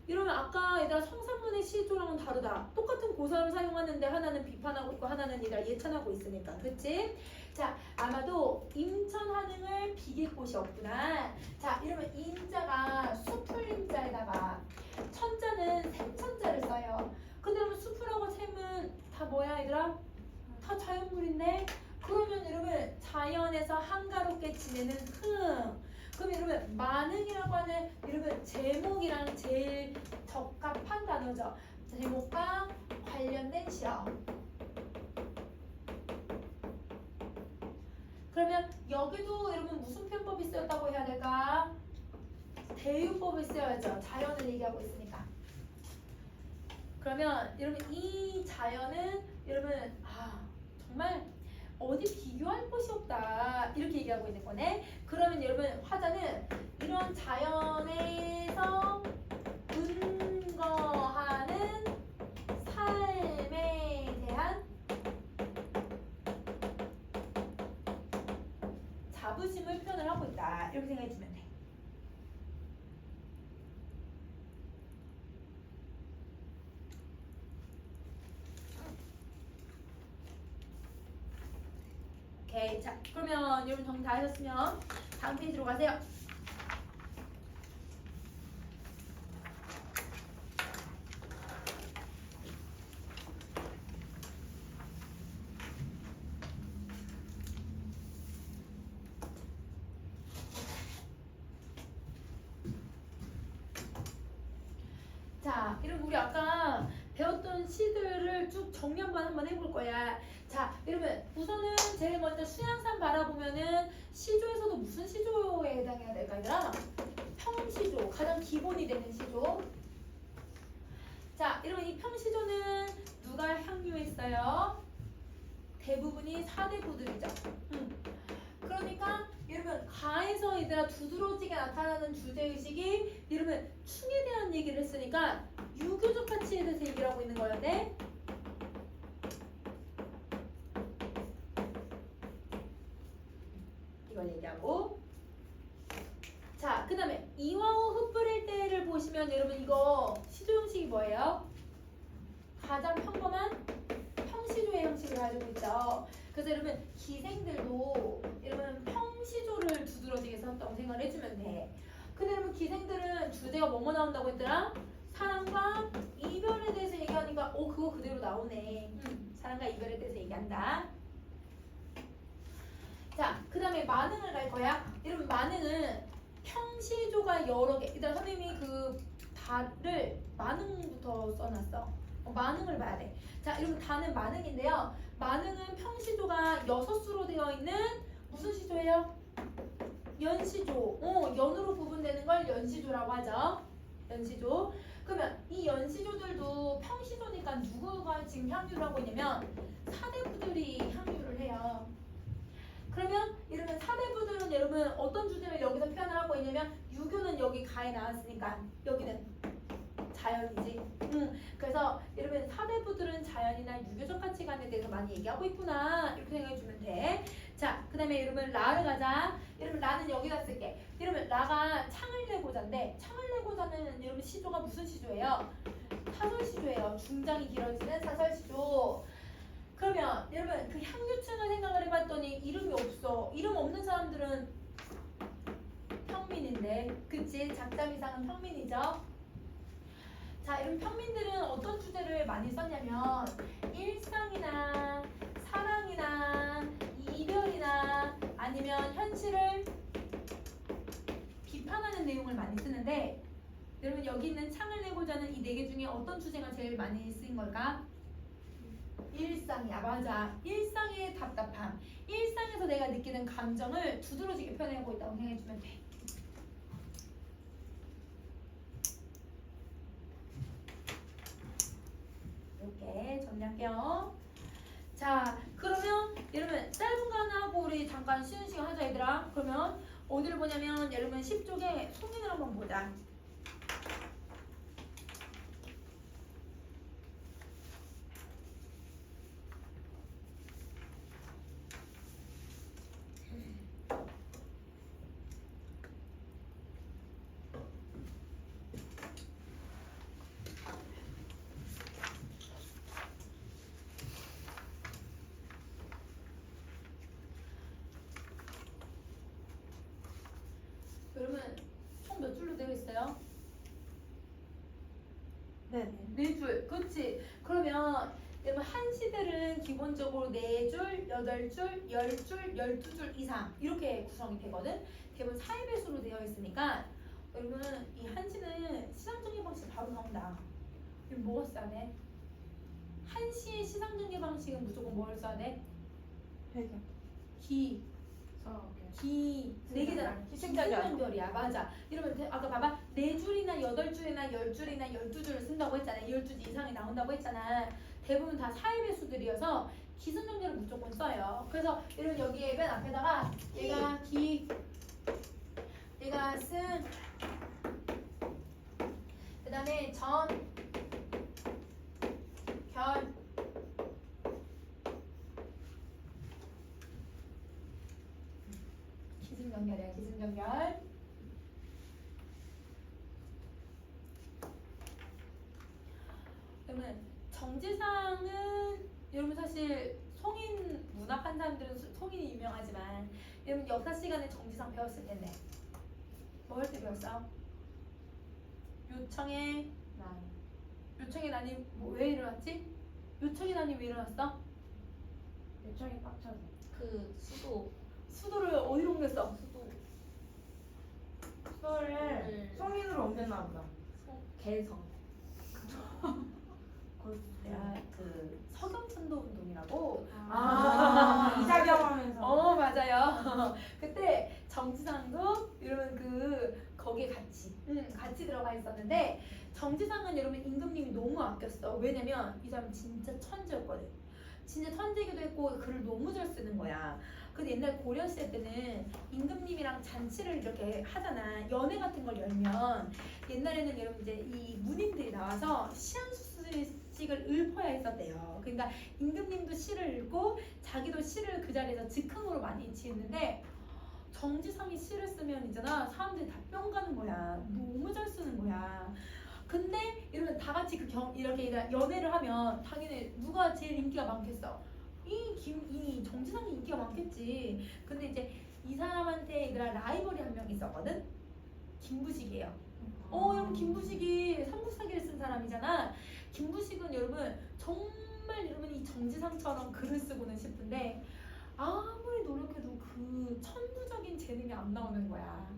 이러면 아까 얘들아 성산문의 시조랑은 다르다. 똑같은 고사를 사용하는데 하나는 비판하고 있고 하나는 얘들아 예찬하고 있으니까. 그치? 자 아마도 임천한응을 비길 곳이 없구나. 자 이러면 임자가 숲을 임자에다가 천자는 샘천자를 써요. 근데 여러분 숲이라고 샘은 다 뭐야 얘들아? 다 자연물인데? 그러면 여러분 자연에서 한가롭게 지내는 흠. 그럼 여러분 만능이라고 하는 여러분 제목이랑 제일 적합한 단어죠. 제목과 관련된 시험. 그러면 여기도 여러분 무슨 표현법이 쓰였다고 해야 될까? 대유법을 쓰여야죠. 자연을 얘기하고 있으니까. 그러면 여러분 이 자연은 여러분 정말 어디 비교할 곳이 없다 이렇게 얘기하고 있는 거네. 그러면 여러분 화자는 이런 자연에서 근거하는 삶에 대한 자부심을 표현을 하고 있다 이렇게 생각해 주면 돼. 오케이. 자, 그러면 여러분 정리 다 하셨으면 다음 페이지로 가세요. 자, 여러분 우리 아까 배웠던 시들을 쭉 정리 한번 해볼 거야. 자, 여러분 우선은 제일 먼저 수양산 바라보면은 시조에서도 무슨 시조에 해당해야 될까 얘들아? 평시조, 가장 기본이 되는 시조. 자, 여러분 이 평시조는 누가 향유했어요? 대부분이 사대부들이죠. 그러니까 여러분 가에서 얘들아 두드러지게 나타나는 주제의식이 여러분 충에 대한 얘기를 했으니까 유교적 가치에 대해서 얘기를 하고 있는 거야. 네? 이걸 얘기하고 자, 그 다음에 이화호 흩뿌릴 때를 보시면 여러분 이거 시조 형식이 뭐예요? 가장 평범한 평시조의 형식을 가지고 있죠. 그래서 여러분 기생들도 여러분 평시조를 두드러지게 썼다고 생각을 해주면 돼. 근데 여러분 기생들은 주제가 뭐뭐 나온다고 했더라? 사랑과 이별에 대해서 얘기하니까 그거 그대로 나오네. 사랑과 이별에 대해서 얘기한다. 자, 그 다음에 만흥을 갈 거야. 여러분 만흥은 평시조가 여러 개. 일단 선생님이 그 다를 만흥부터 써놨어. 만흥을 봐야 돼. 자, 여러분 다는 만흥인데요. 만흥은 평시조가 6수로 되어 있는 무슨 시조예요? 연시조. 연으로 구분되는 걸 연시조라고 하죠. 연시조. 그러면 이 연시조들도 평시조니까 누구가 지금 향유를 하고 있냐면 사대부들이 향유를 해요. 그러면 여러분 사대부들은 여러분 어떤 주제를 여기서 표현을 하고 있냐면 유교는 여기 가에 나왔으니까 여기는 자연이지. 그래서 여러분 사대부들은 자연이나 유교적 가치관에 대해서 많이 얘기하고 있구나 이렇게 생각해주면 돼. 자, 그 다음에 여러분 라를 가자. 여러분 라는 여기다 쓸게. 여러분 라가 창을 내고자인데 창을 내고자는 여러분 시조가 무슨 시조예요? 사설시조예요. 중장이 길어지는 사설시조. 그러면 여러분 그 향유층을 생각을 해봤더니 이름이 없어. 이름 없는 사람들은 평민인데 그치? 작자미상은 평민이죠. 자, 이런 평민들은 어떤 주제를 많이 썼냐면 일상이나 사랑이나 이별이나 아니면 현실을 비판하는 내용을 많이 쓰는데 여러분 여기 있는 창을 내고자 하는 이 4개 중에 어떤 주제가 제일 많이 쓰인 걸까? 일상이야. 맞아. 일상의 답답함. 일상에서 내가 느끼는 감정을 두드러지게 표현하고 있다고 생각해주면 돼. 이렇게 정리할게요. 자, 그러면 여러분 짧은 거 하나 하고 우리 잠깐 쉬는 시간 하자 얘들아. 그러면 어디를 보냐면 여러분 10쪽에 송인을 한번 보자. 그러면 총 몇 줄로 되어 있어요? 네. 4줄. 그렇지. 그러면 그러면 한시들은 기본적으로 4줄, 8줄, 10줄, 12줄 이상 이렇게 구성이 되거든. 대부분 4의 배수로 되어 있으니까 여러분 이 한시는 시상정리 방식 바로 나온다. 그럼 뭐가 써야 돼? 한시의 시상정리 방식은 무조건 뭘 써야 돼? 배경. 기, 네 개잖아. 기승전결이야. 맞아. 이러면 아까 봐봐. 4줄이나 8줄이나 10줄이나 12줄을 쓴다고 했잖아. 12줄 이상이 나온다고 했잖아. 대부분 다 4의 배수들이어서 기승전결을 무조건 써요. 그래서 이런 여기에 맨 앞에다가 얘가 기, 얘가 승, 그 다음에 전, 결, 기승전결이야. 기승전결. 그러면 정지상은 여러분 사실 송인 문학한 사람들은 송인이 유명하지만 여러분 역사 시간에 정지상 배웠을 텐데 뭐 할 때 배웠어? 요청의 난이 왜 일어났지? 요청의 난이 왜 일어났어? 요청이 빡쳐서. 그 수도를 어디로 옮겼어? 수도를 송인으로 옮겼나 보다. 개성. 내가 그 서경천도 운동이라고. 이사경하면서. 맞아요. 그때 정지상도 여러분 거기에 같이 들어가 있었는데 정지상은 여러분 임금님이 너무 아꼈어. 왜냐면 이 사람 진짜 천재였거든. 진짜 천재기도 했고 글을 너무 잘 쓰는 거야. 근데 옛날 고려 시대 때는 임금님이랑 잔치를 이렇게 하잖아. 연회 같은 걸 열면 옛날에는 여러분 이제 이 문인들이 나와서 시한수식을 읊어야 했었대요. 그러니까 임금님도 시를 읽고 자기도 시를 그 자리에서 즉흥으로 많이 지었는데 정지상이 시를 쓰면 있잖아 사람들이 다 뿅 가는 거야. 너무 잘 쓰는 거야. 근데 이러면 다 같이 이렇게 연애를 하면 당연히 누가 제일 인기가 많겠어? 이 정지상이 인기가 많겠지. 근데 이제 이 사람한테 얘들아 라이벌이 한 명 있었거든. 김부식이에요. 여러분 김부식이 삼국사기를 쓴 사람이잖아. 김부식은 여러분 정말 여러분 이 정지상처럼 글을 쓰고는 싶은데 아무리 노력해도 그 천부적인 재능이 안 나오는 거야.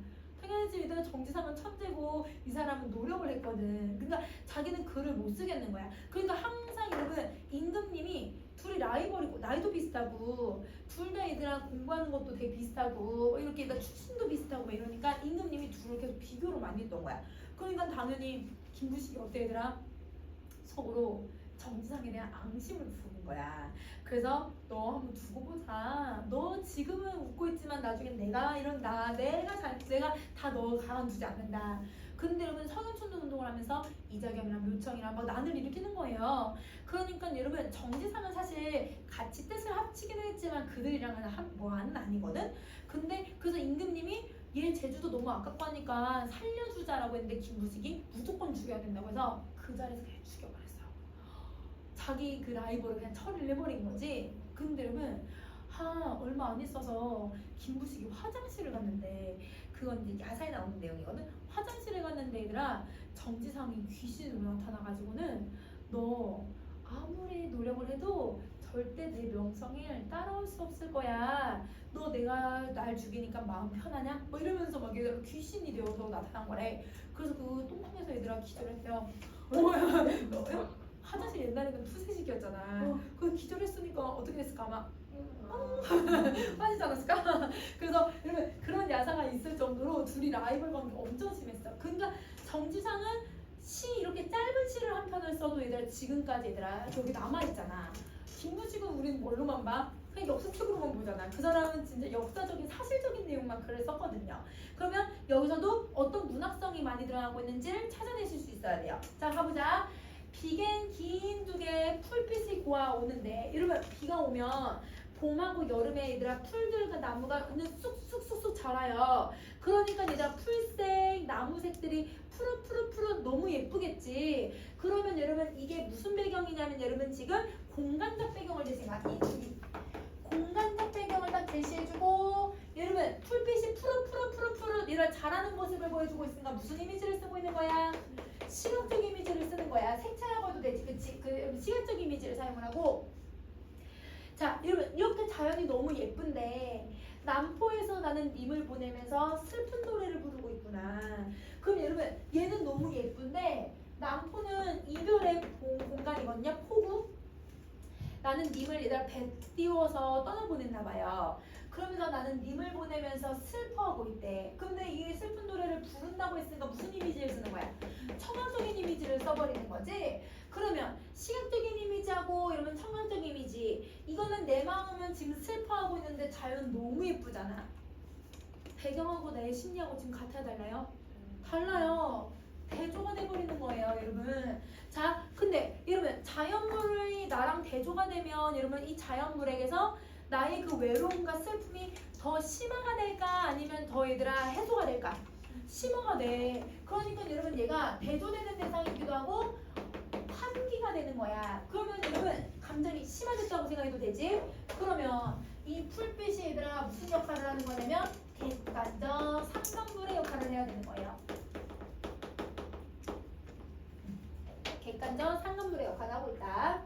당연히 얘들아 정지상은 천재고 이 사람은 노력을 했거든. 그러니까 자기는 글을 못 쓰겠는 거야. 그러니까 항상 여러분 임금님이 둘이 라이벌이고 나이도 비슷하고 둘 다 얘들아 공부하는 것도 되게 비슷하고 이렇게 출신도 비슷하고 막 이러니까 임금님이 둘을 계속 비교를 많이 했던 거야. 그러니까 당연히 김부식이 어때 얘들아? 속으로 정지상에 대한 앙심을 부르는 거야. 그래서 너 한번 두고 보자. 너 지금은 웃고 있지만 나중엔 내가 이런다. 내가 다 너 가만두지 않는다. 근데 여러분 서경천도 운동을 하면서 이자겸이랑 묘청이랑 막 난을 일으키는 거예요. 그러니까 여러분 정지상은 사실 같이 뜻을 합치기는 했지만 그들이랑은 뭐는 아니거든. 근데 그래서 임금님이 얘 제주도 너무 아깝고 하니까 살려주자라고 했는데 김부식이 무조건 죽여야 된다고 해서 그 자리에서 그냥 죽여버렸어요. 자기 그 라이벌을 그냥 처리를 해버린 거지. 근데 여러분 얼마 안 있어서 김부식이 화장실을 갔는데 그건 이제 야사에 나오는 내용이거든. 화장실에 갔는데 얘들아 정지상이 귀신으로 나타나가지고는 너 아무리 노력을 해도 절대 내 명성을 따라올 수 없을 거야. 너 내가 날 죽이니까 마음 편하냐? 뭐 이러면서 막 얘들아 귀신이 되어서 나타난 거래. 그래서 그 똥방에서 얘들아 기절했대요. 화장실 옛날에는 푸세식이었잖아. 그 기절했으니까 어떻게 됐을까 아마 빠지지 않았을까? 그래서 여러분 그런 야사가 있을 정도로 둘이 라이벌 관계가 엄청 심했어. 그러니까 정지상은 이렇게 짧은 시를 한 편을 써도 얘들아 지금까지 얘들아 여기 남아있잖아. 김부식은 우리는 뭘로만 봐? 그냥 역사책으로만 보잖아. 그 사람은 진짜 역사적인 사실적인 내용만 글을 썼거든요. 그러면 여기서도 어떤 문학성이 많이 들어가고 있는지를 찾아내실 수 있어야 돼요. 자 가보자. 비겐 긴 두 개의 풀빛이 고아 오는데 이러면 비가 오면 봄하고 여름에 얘들아 풀들과 나무가 그냥 쑥쑥쑥쑥 자라요. 그러니까 얘들아 풀색 나무색들이 푸릇푸릇푸릇 너무 예쁘겠지. 그러면 여러분 이게 무슨 배경이냐면 여러분 지금 공간적 배경을 제시해봐. 이 공간적 배경을 딱 제시해주고 여러분 풀빛이 푸릇푸릇푸릇푸릇 얘들아 자라는 모습을 보여주고 있으니까 무슨 이미지를 쓰고 있는 거야? 시각적 이미지를 쓰는 거야. 색채라고 해도 써도 되지. 그치? 그 시각적 이미지를 사용을 하고. 자, 여러분 이렇게 자연이 너무 예쁜데 남포에서 나는 님을 보내면서 슬픈 노래를 부르고 있구나. 그럼 여러분 얘는 너무 예쁜데 남포는 이별의 공간이거든요. 포구. 나는 님을 얘들아 배 띄워서 떠나보냈나 봐요. 그러면서 나는 님을 보내면서 슬퍼하고 있대. 근데 이 슬픈 노래를 부른다고 했으니까 무슨 이미지를 쓰는 거야? 청각적인 이미지를 써버리는 거지. 그러면 시각적인 이미지하고 이러면 청각적 이미지. 이거는 내 마음은 지금 슬퍼하고 있는데 자연 너무 예쁘잖아. 배경하고 내 심리하고 지금 같아야 달라요? 달라요. 대조가 돼버리는 거예요, 여러분. 자, 근데 여러분 자연물이 나랑 대조가 되면 여러분 이 자연물에게서 나의 그 외로움과 슬픔이 더 심화가 될까 아니면 더 얘들아 해소가 될까? 심화가 돼. 그러니까 여러분 얘가 대조되는 대상이기도 하고 환기가 되는 거야. 그러면 여러분 감정이 심해졌다고 생각해도 되지? 그러면 이 풀빛이 얘들아 무슨 역할을 하는 거냐면 객관적 상상물의 역할을 해야 되는 거예요. 객관적 상관물의 역할을 하고 있다.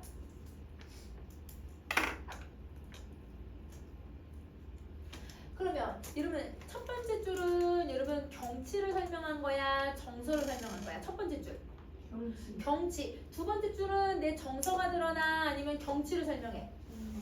그러면 여러분 첫 번째 줄은 여러분 경치를 설명한 거야, 정서를 설명한 거야. 첫 번째 줄 경치. 두 번째 줄은 내 정서가 드러나 아니면 경치를 설명해.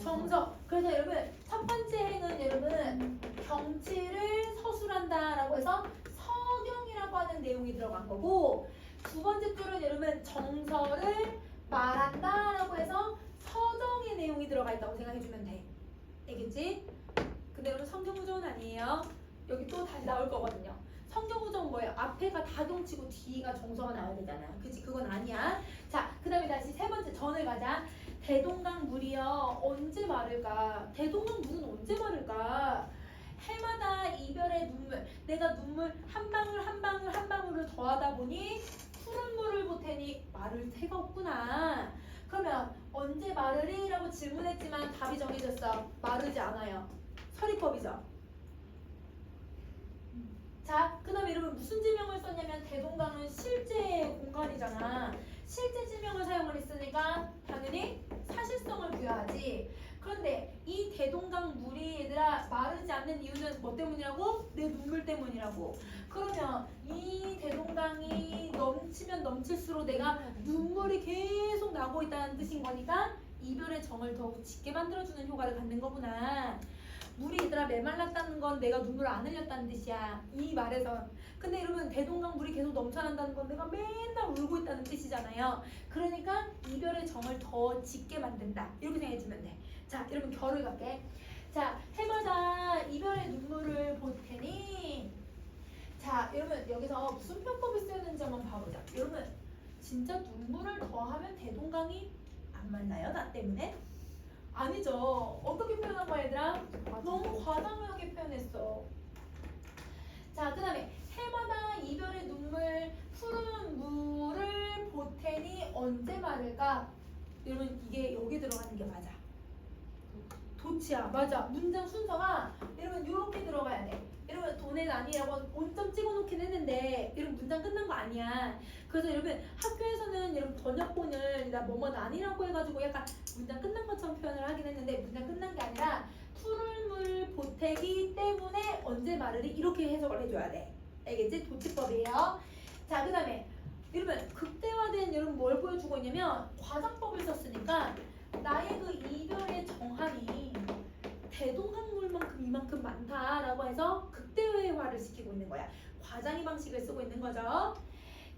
정서. 그래서 여러분 첫 번째 행은 여러분 경치를 서술한다라고 해서 서경이라고 하는 내용이 들어간 거고, 두 번째 줄은 여러분 정서를 말한다라고 해서 서정의 내용이 들어가 있다고 생각해주면 돼. 알겠지? 근데 여러분 성경구조는 아니에요. 여기 또 다시 나올 거거든요. 성경구조는 뭐예요? 앞에가 다 경치고 뒤가 정서가 나와야 되잖아. 그치? 그건 아니야. 자, 그 다음에 다시 세 번째 전을 가자. 대동강 물이요 언제 마를까? 대동강 물은 언제 마를까? 해마다 이별의 눈물. 내가 눈물 한 방울 한 방울 한 방울을 더하다 보니 푸른 물을 보태니 마를 새가 없구나. 그러면 언제 마르리? 라고 질문했지만 답이 정해졌어. 마르지 않아요. 서리법이죠. 자, 그 다음에 여러분 무슨 지명을 썼냐면 대동강은 실제 공간이잖아. 실제 지명을 사용을 했으니까 당연히 사실성을 부여하지. 그런데 이 대동강 물이 얘들아 마르지 않는 이유는 뭐 때문이라고? 내 눈물 때문이라고. 그러면 이 대동강이 넘치면 넘칠수록 내가 눈물이 계속 나고 있다는 뜻인 거니까 이별의 정을 더욱 짙게 만들어주는 효과를 갖는 거구나. 물이 얘들아 메말랐다는 건 내가 눈물을 안 흘렸다는 뜻이야. 이 말에선. 근데 여러분 대동강 물이 계속 넘쳐난다는 건 내가 맨날 울고 있다는 뜻이잖아요. 그러니까 이별의 정을 더 짙게 만든다. 이렇게 생각해주면 돼. 자, 여러분 결을 갈게. 자, 해마다 이별의 눈물을 볼 테니. 자, 여러분 여기서 무슨 표현법이 쓰였는지 한번 봐보자. 여러분 진짜 눈물을 더하면 대동강이 안 만나요? 나 때문에? 아니죠. 어떻게 표현한 거야 얘들아? 너무 과장하게 표현했어. 자, 그 다음에 해마다 이별의 눈물 푸른 물을 보태니 언제 마를까? 여러분 이게 여기 들어가는 게 맞아. 도치야. 맞아. 문장 순서가 여러분 이렇게 들어가야 돼. 여러분 돈의 난이라고 온점 찍어놓긴 했는데 여러분 문장 끝난 거 아니야. 그래서 여러분 학교에서는 여러분 번역본을 나 뭐뭐 난이라고 해가지고 약간 문장 끝난 것처럼 표현을 하긴 했는데 문장 끝난 게 아니라 푸른 물 보태기 때문에 언제 마르리 이렇게 해석을 해줘야 돼. 알겠지? 도치법이에요. 자, 그 다음에 여러분 극대화된 여러분 뭘 보여주고 있냐면 과장법을 썼으니까 나의 그 이별의 정한이 대동강물만큼 이만큼 많다라고 해서 극대화를 시키고 있는 거야. 과장의 방식을 쓰고 있는 거죠.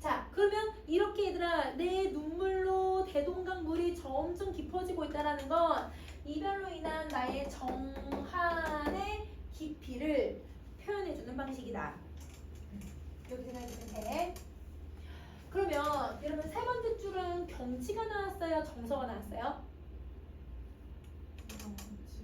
자, 그러면 이렇게 얘들아 내 눈물로 대동강 물이 점점 깊어지고 있다는 건 이별로 인한 나의 정한의 깊이를 표현해주는 방식이다. 이렇게 생각해주면 돼. 그러면 여러분 세 번째 줄은 경치가 나왔어요? 정서가 나왔어요?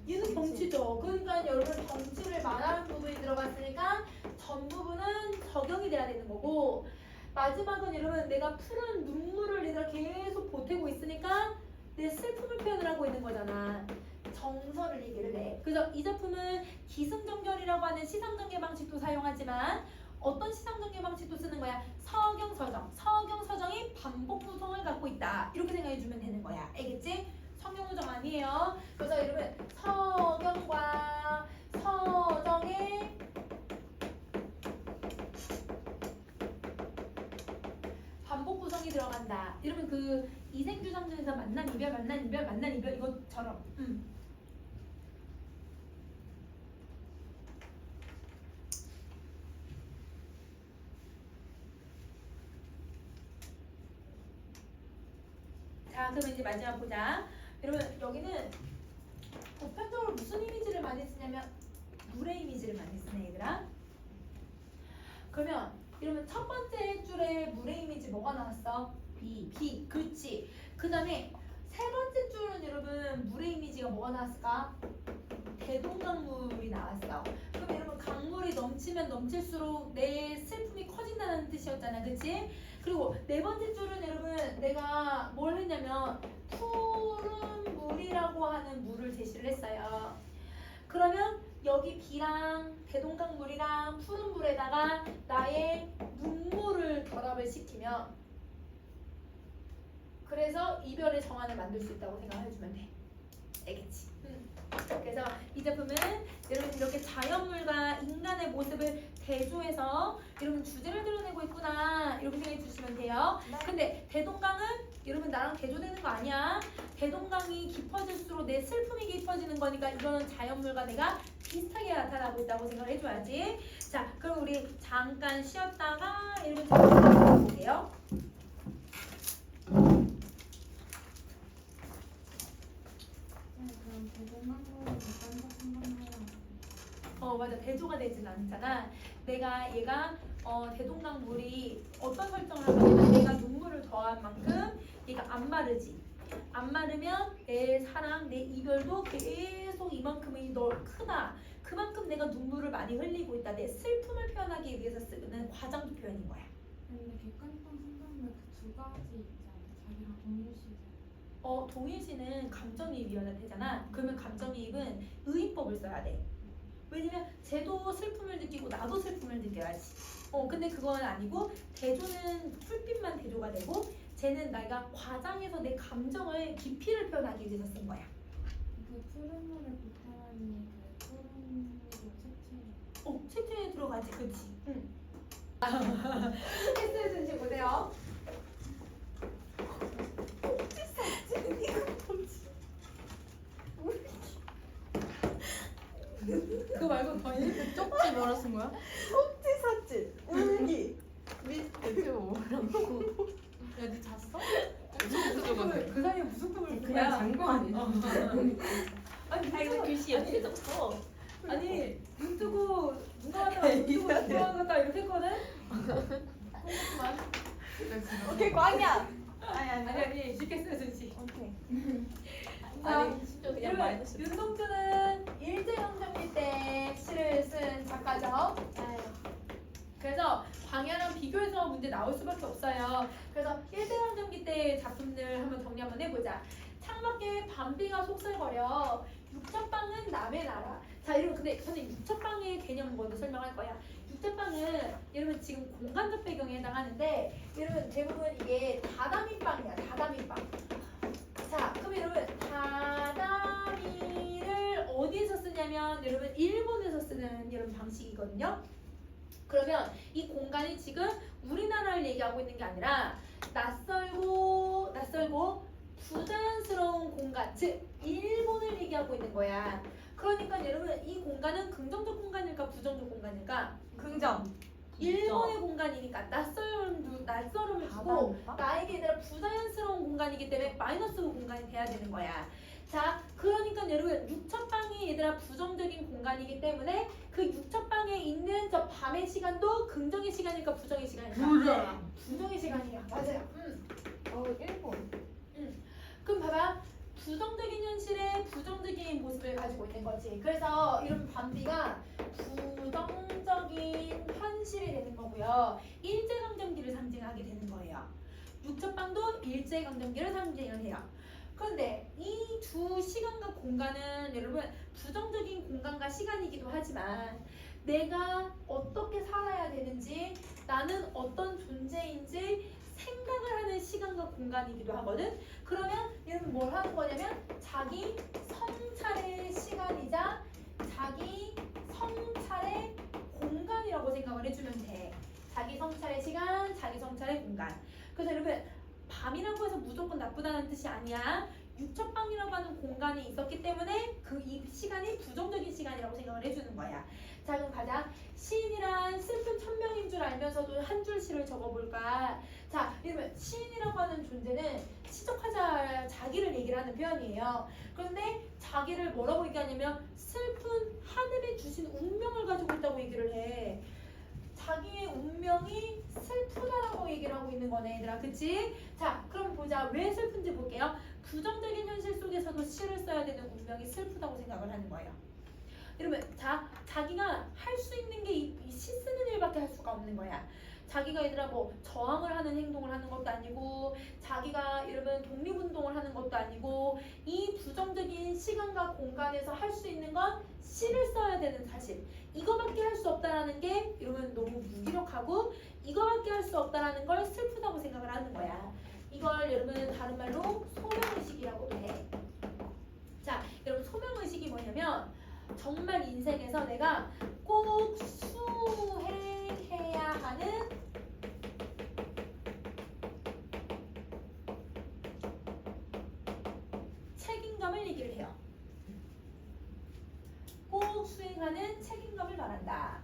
얘는 경치죠. 그러니까 여러분 경치를 말하는 부분이 들어갔으니까 전 부분은 적용이 돼야 되는 거고, 마지막은 여러분 내가 푸른 눈물을 얘들아 계속 보태고 있으니까 내 슬픔을 표현을 하고 있는 거잖아. 정서를 얘기를 해. 그래서 이 작품은 기승전결이라고 하는 시상전개 방식도 사용하지만 어떤 시상전개 방식도 쓰는 거야? 서경서정. 서경서정이 반복 구성을 갖고 있다. 이렇게 생각해. 대동강이 들어간다. 이러면 그 이생주상전에서 만난 이별, 만난 이별, 만난 이별 이것처럼. 자, 그러면 이제 마지막 보자. 여러분 여기는 보편적으로 무슨 이미지를 많이 쓰냐면 물의 이미지를 많이 쓰네 얘들아. 그러면 이러면 첫 번째 줄에 물의 이미지 뭐가 나왔어? B. 그렇지. 그 다음에 세 번째 줄은 여러분 물의 이미지가 뭐가 나왔을까? 대동강물이 나왔어. 그럼 여러분 강물이 넘치면 넘칠수록 내 슬픔이 커진다는 뜻이었잖아. 그치? 그리고 네 번째 줄은 여러분 내가 뭘 했냐면 푸른 물이라고 하는 물을 제시를 했어요. 그러면 여기 B랑 대동강물이랑 푸른 물에다가 나의 눈물을 결합을 시키면 그래서 이별의 정안을 만들 수 있다고 생각해주면 돼. 알겠지? 그래서 이 작품은 여러분 이렇게 자연물과 인간의 모습을 대조해서 여러분 주제를 드러내고 있구나 이렇게 생각해 주시면 돼요. 네. 근데 대동강은 여러분 나랑 대조되는 거 아니야. 대동강이 깊어질수록 내 슬픔이 깊어지는 거니까 이거는 자연물과 내가 비슷하게 나타나고 있다고 생각을 해줘야지. 자, 그럼 우리 잠깐 쉬었다가 여러분 잠깐 볼게요. 그럼 대동강물을 맞아. 대조가 되진 않잖아. 얘가 대동강물이 어떤 설정을 하냐면 내가 눈물을 더한 만큼 얘가 안 마르지. 안 마르면 내 사랑, 내 이별도 계속 이만큼이 더 크다. 그만큼 내가 눈물을 많이 흘리고 있다. 내 슬픔을 표현하기 위해서 쓰는 과장도 표현인 거야. 근데 객관성 상담을 그 두 가지 있잖아. 자기랑 동일시. 동일시는 감정이입이어야 되잖아. 그러면 감정이입은 의의법을 써야 돼. 왜냐면 쟤도 슬픔을 느끼고 나도 슬픔을 느껴야지. 근데 그건 아니고 대조는 풀빛만 대조가 되고 쟤는 내가 과장해서 내 감정을 깊이를 표현하기 위해서 쓴 거야. 그 푸른 물을 보태라니 그 푸른 물을 색채. 책체에 들어가지, 그치? 응. 텍스트 준식 보세요. 그거 말고 더 있는 쪽지 뭐라 쓴 거야? 삭제, 울기, 대체 뭐라고? 야, 니 잤어? 그 사이에 무슨 꿈을 그냥 잔거 아니야? 아니 이거 글씨 예쁘게 적어. 아니 눈 뜨고 누가 하다가 눈 뜨고 누가 하다가 이렇게 했거든? 오케이, 광이야. 아니 쉽게 쓰는 준식. 오케이. 아니 진짜 그냥 말도 여러분 쓰. 윤동주는 일제강점기 때 시를 쓴 작가죠. 그래서 광야랑 비교해서 문제 나올 수밖에 없어요. 그래서 일제강점기 때 작품들 한번 정리 한번 해보자. 창밖에 밤비가 속설거려 육첩방은 남의 나라. 자 여러분 근데 선생님 육첩방의 개념 먼저 설명할 거야. 육첩방은 여러분 지금 공간적 배경에 해당하는데 여러분 대부분 이게 다다미방이야. 다다미방. 자 그럼 여러분 다다미를 어디에서 쓰냐면 여러분 일본에서 쓰는 여러분 방식이거든요. 그러면 이 공간이 지금 우리나라를 얘기하고 있는 게 아니라 낯설고 부자연스러운 공간, 즉 일본을 얘기하고 있는 거야. 그러니까 여러분 이 공간은 긍정적 공간일까 부정적 공간일까? 긍정. 일본의 공간이니까 낯설음을 주고 나에게 얘들아 부자연스러운 공간이기 때문에 마이너스 공간이 돼야 되는 거야. 자, 그러니까 여러분 육첩방이 얘들아 부정적인 공간이기 때문에 그 육첩방에 있는 저 밤의 시간도 긍정의 시간일까 부정의 시간일까? 부정의 시간이야. 맞아요. 일본. 그럼 봐봐. 부정적인 현실에 부정적인 모습을 가지고 있는 거지. 그래서 이런 밤비가 부정적인 현실이 되는 거고요. 일제강점기를 상징하게 되는 거예요. 육첩방도 일제강점기를 상징을 해요. 그런데 이 두 시간과 공간은 여러분 부정적인 공간과 시간이기도 하지만 내가 어떻게 살아야 되는지 나는 어떤 존재인지 생각을 하는 시간과 공간이기도 하거든. 그러면 얘는 뭘 하는 거냐면 자기 성찰의 시간이자 자기 성찰의 공간이라고 생각을 해주면 돼. 자기 성찰의 시간, 자기 성찰의 공간. 그래서 여러분 밤이라고 해서 무조건 나쁘다는 뜻이 아니야. 유척방이라고 하는 공간이 있었기 때문에 그 이 시간이 부정적인 시간이라고 생각을 해주는 거야. 자 그럼 가자. 시인이란 슬픈 천명인 줄 알면서도 한 줄 시를 적어볼까. 자 이러면 시인이라고 하는 존재는 시적하자 자기를 얘기를 하는 표현이에요. 그런데 자기를 뭐라고 얘기하냐면 슬픈 하늘이 주신 운명을 가지고 있다고 얘기를 해. 자기의 운명이 슬프다라고 얘기를 하고 있는 거네 얘들아. 그치? 자 그럼 보자. 왜 슬픈지 볼게요. 부정적인 현실 속에서도 시를 써야 되는 운명이 슬프다고 생각을 하는 거예요. 이러면 자기가 할 수 있는 게 이 시 쓰는 일밖에 할 수가 없는 거야. 자기가 얘들아 뭐 저항을 하는 행동을 하는 것도 아니고 자기가 이러면 독립운동을 하는 것도 아니고 이 부정적인 시간과 공간에서 할 수 있는 건 시를 써야 되는 사실. 이거밖에 할 수 없다라는 게 이러면 너무 무기력하고 이거밖에 할 수 없다라는 걸 슬프다고 생각을 하는 거야. 이걸 여러분 다른 말로 소명의식이라고도 해. 자 여러분 소명의식이 뭐냐면 정말 인생에서 내가 꼭 수행해야 하는 책임감을 얘기를 해요. 꼭 수행하는 책임감을 말한다.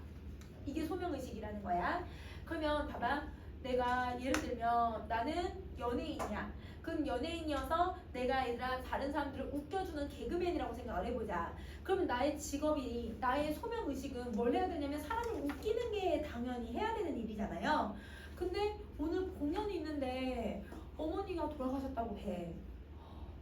이게 소명의식이라는 거야. 그러면 봐봐. 내가 예를 들면 나는 연예인이야. 그럼 연예인이어서 내가 얘들아 다른 사람들을 웃겨주는 개그맨이라고 생각을 해보자. 그러면 나의 직업이 나의 소명의식은 뭘 해야 되냐면 사람을 웃기는 게 당연히 해야 되는 일이잖아요. 근데 오늘 공연이 있는데 어머니가 돌아가셨다고 해.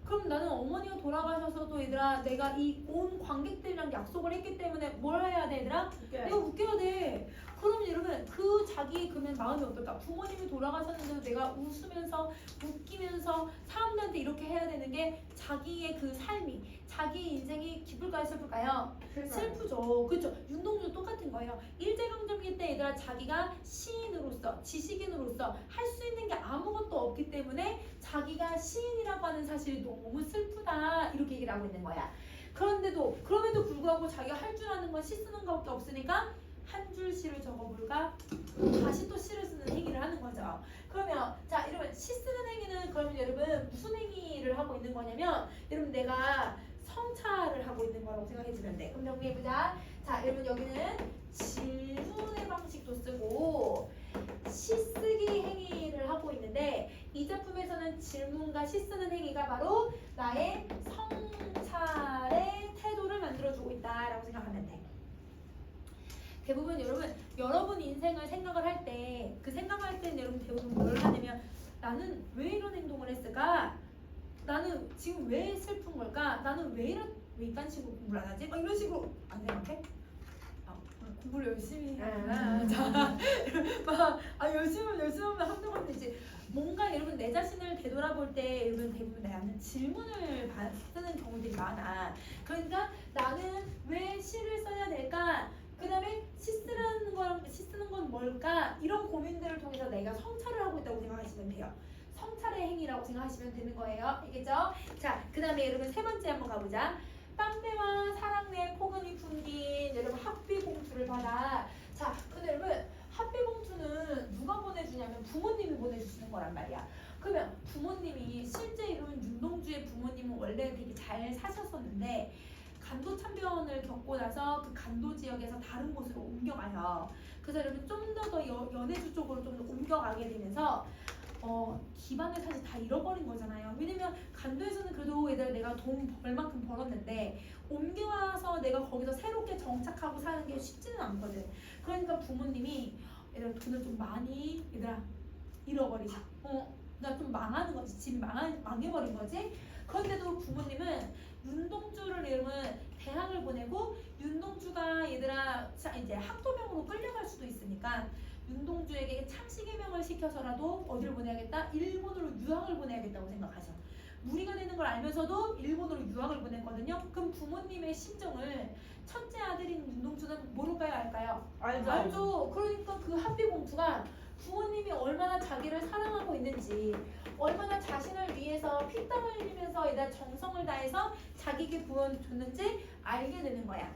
그럼 나는 어머니가 돌아가셔서도 얘들아 내가 이 온 관객들이랑 약속을 했기 때문에 뭘 해야 돼 얘들아? 내가 웃겨야 돼. 그러면 여러분 그 자기 그러면 마음이 어떨까? 부모님이 돌아가셨는데도 내가 웃으면서 웃기면서 사람들한테 이렇게 해야 되는 게 자기의 그 삶이 자기 인생이 기쁠까요 슬플까요? 슬프죠. 그렇죠. 윤동주도 똑같은 거예요. 일제강점기 때 얘들아 자기가 시인으로서 지식인으로서 할 수 있는 게 아무것도 없기 때문에 자기가 시인이라고 하는 사실이 너무 슬프다 이렇게 얘기를 하고 있는 거야. 그런데도 그럼에도 불구하고 자기가 할 줄 아는 건 시 쓰는 것밖에 없으니까 한 줄 시를 적어볼까? 다시 또 시를 쓰는 행위를 하는 거죠. 그러면 자 이러면 시 쓰는 행위는 그러면 여러분 무슨 행위를 하고 있는 거냐면 여러분 내가 성찰을 하고 있는 거라고 생각해주면 돼. 그럼 정리해보자. 자 여러분 여기는 질문의 방식도 쓰고 시 쓰기 행위를 하고 있는데 이 작품에서는 질문과 시 쓰는 행위가 바로 나의 성찰의 태도를 만들어주고 있다라고 생각하면 돼. 대부분 여러분 인생을 생각을 할 때 그 생각할 때는 여러분 대부분 뭘 하냐면 나는 왜 이런 행동을 했을까? 나는 지금 왜 슬픈 걸까? 나는 왜 이딴 식으로 공부를 안 하지? 막 이런 식으로 안 생각해? 공부를 열심히 해야 자, 열심히 하면 한두 번 되지. 뭔가 여러분 내 자신을 되돌아볼 때 여러분 대부분 나는 질문을 쓰는 경우들이 많아. 그러니까 나는 왜 시를 써야 될까? 그 다음에 시 쓰는 건 뭘까? 이런 고민들을 통해서 내가 성찰을 하고 있다고 생각하시면 돼요. 성찰의 행위라고 생각하시면 되는 거예요. 알겠죠? 자, 그 다음에 여러분 세 번째 한번 가보자. 빵대와 사랑내 포근이 풍긴 여러분 합비봉투를 받아. 자, 근데 여러분 합비봉투는 누가 보내주냐면 부모님이 보내주시는 거란 말이야. 그러면 부모님이 실제 이런 윤동주의 부모님은 원래 되게 잘 사셨었는데 간도 참변을 겪고 나서 그 간도 지역에서 다른 곳으로 옮겨가요. 그래서 여러분 좀 더 연해주 쪽으로 좀 더 옮겨가게 되면서 기반을 사실 다 잃어버린 거잖아요. 왜냐면 간도에서는 그래도 얘들아 내가 돈 벌 만큼 벌었는데 옮겨와서 내가 거기서 새롭게 정착하고 사는 게 쉽지는 않거든. 그러니까 부모님이 얘들아 돈을 좀 많이 얘들아 잃어버리자. 나 좀 망하는 거지. 집이 망해버린 거지. 그런데도 부모님은 윤동주를 이러면 대학을 보내고 윤동주가 얘들아 이제 학도병으로 끌려갈 수도 있으니까 윤동주에게 창씨개명을 시켜서라도 어디를 보내야겠다? 일본으로 유학을 보내야겠다고 생각하죠. 무리가 되는 걸 알면서도 일본으로 유학을 보냈거든요. 그럼 부모님의 심정을 첫째 아들인 윤동주는 모를까요? 알까요? 알죠. 그러니까 그 합비봉투가 부모님이 얼마나 자기를 사랑하고 있는지 얼마나 자신을 위해서 피땀을 흘리면서 얘가 정성을 다해서 자기에게 부어줬는지 알게 되는 거야.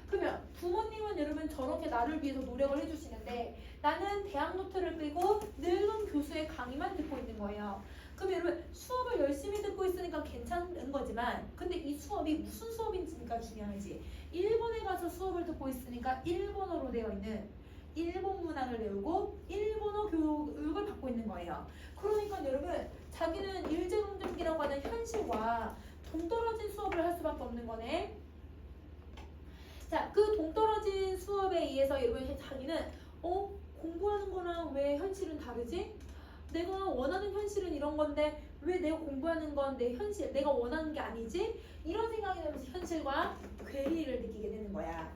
그러면 부모님은 여러분 저렇게 나를 위해서 노력을 해주시는데 나는 대학 노트를 끌고 늙은 교수의 강의만 듣고 있는 괜찮은 거지만 근데 이 수업이 무슨 수업인지가 중요하지. 일본에 가서 수업을 듣고 있으니까 일본어로 되어 있는 일본 문학을 배우고 일본어 교육을 받고 있는 거예요. 그러니까 여러분 자기는 일제강점기라고 하는 현실과 동떨어진 수업을 할 수밖에 없는 거네. 자, 그 동떨어진 수업에 의해서 여러분 자기는 공부하는 거랑 왜 현실은 다르지? 내가 원하는 현실은 이런 건데 왜 내가 공부하는 건 내 현실, 내가 원하는 게 아니지? 이런 생각이 들면서 현실과 괴리를 느끼게 되는 거야.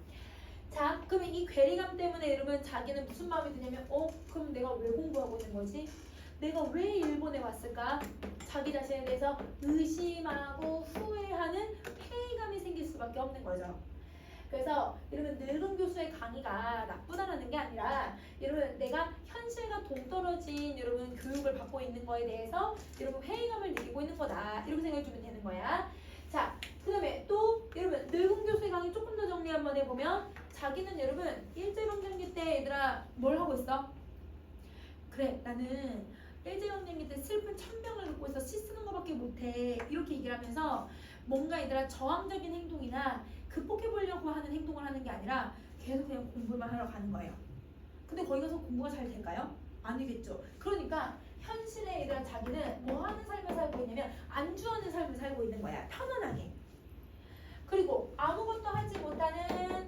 자, 그러면 이 괴리감 때문에 여러분 자기는 무슨 마음이 드냐면 그럼 내가 왜 공부하고 있는 거지? 내가 왜 일본에 왔을까? 자기 자신에 대해서 의심하고 후회하는 회의감이 생길 수밖에 없는 거죠. 그래서 여러분 늙은 교수의 강의가 나쁘다라는 게 아니라 여러분 내가 현실과 동떨어진 여러분 교육을 받고 있는 거에 대해서 여러분 회의감을 느끼고 있는 거다 이렇게 생각해 주면 되는 거야. 자, 그 다음에 또 여러분 늙은 교수의 강의 조금 더 정리 한번 해보면 자기는 여러분 일제강점기 때 얘들아 뭘 하고 있어? 그래 나는 일제강점기 때 슬픈 천명을 듣고 있어 시 쓰는 거밖에 못해 이렇게 얘기를 하면서 뭔가 얘들아 저항적인 행동이나 극복해보려고 하는 행동을 하는 게 아니라 계속 그냥 공부만 하러 가는 거예요. 근데 거기 가서 공부가 잘 될까요? 아니겠죠. 그러니까 현실에 얘들아 자기는 뭐 하는 삶을 살고 있냐면 안주하는 삶을 살고 있는 거야. 편안하게. 그리고 아무것도 하지 못하는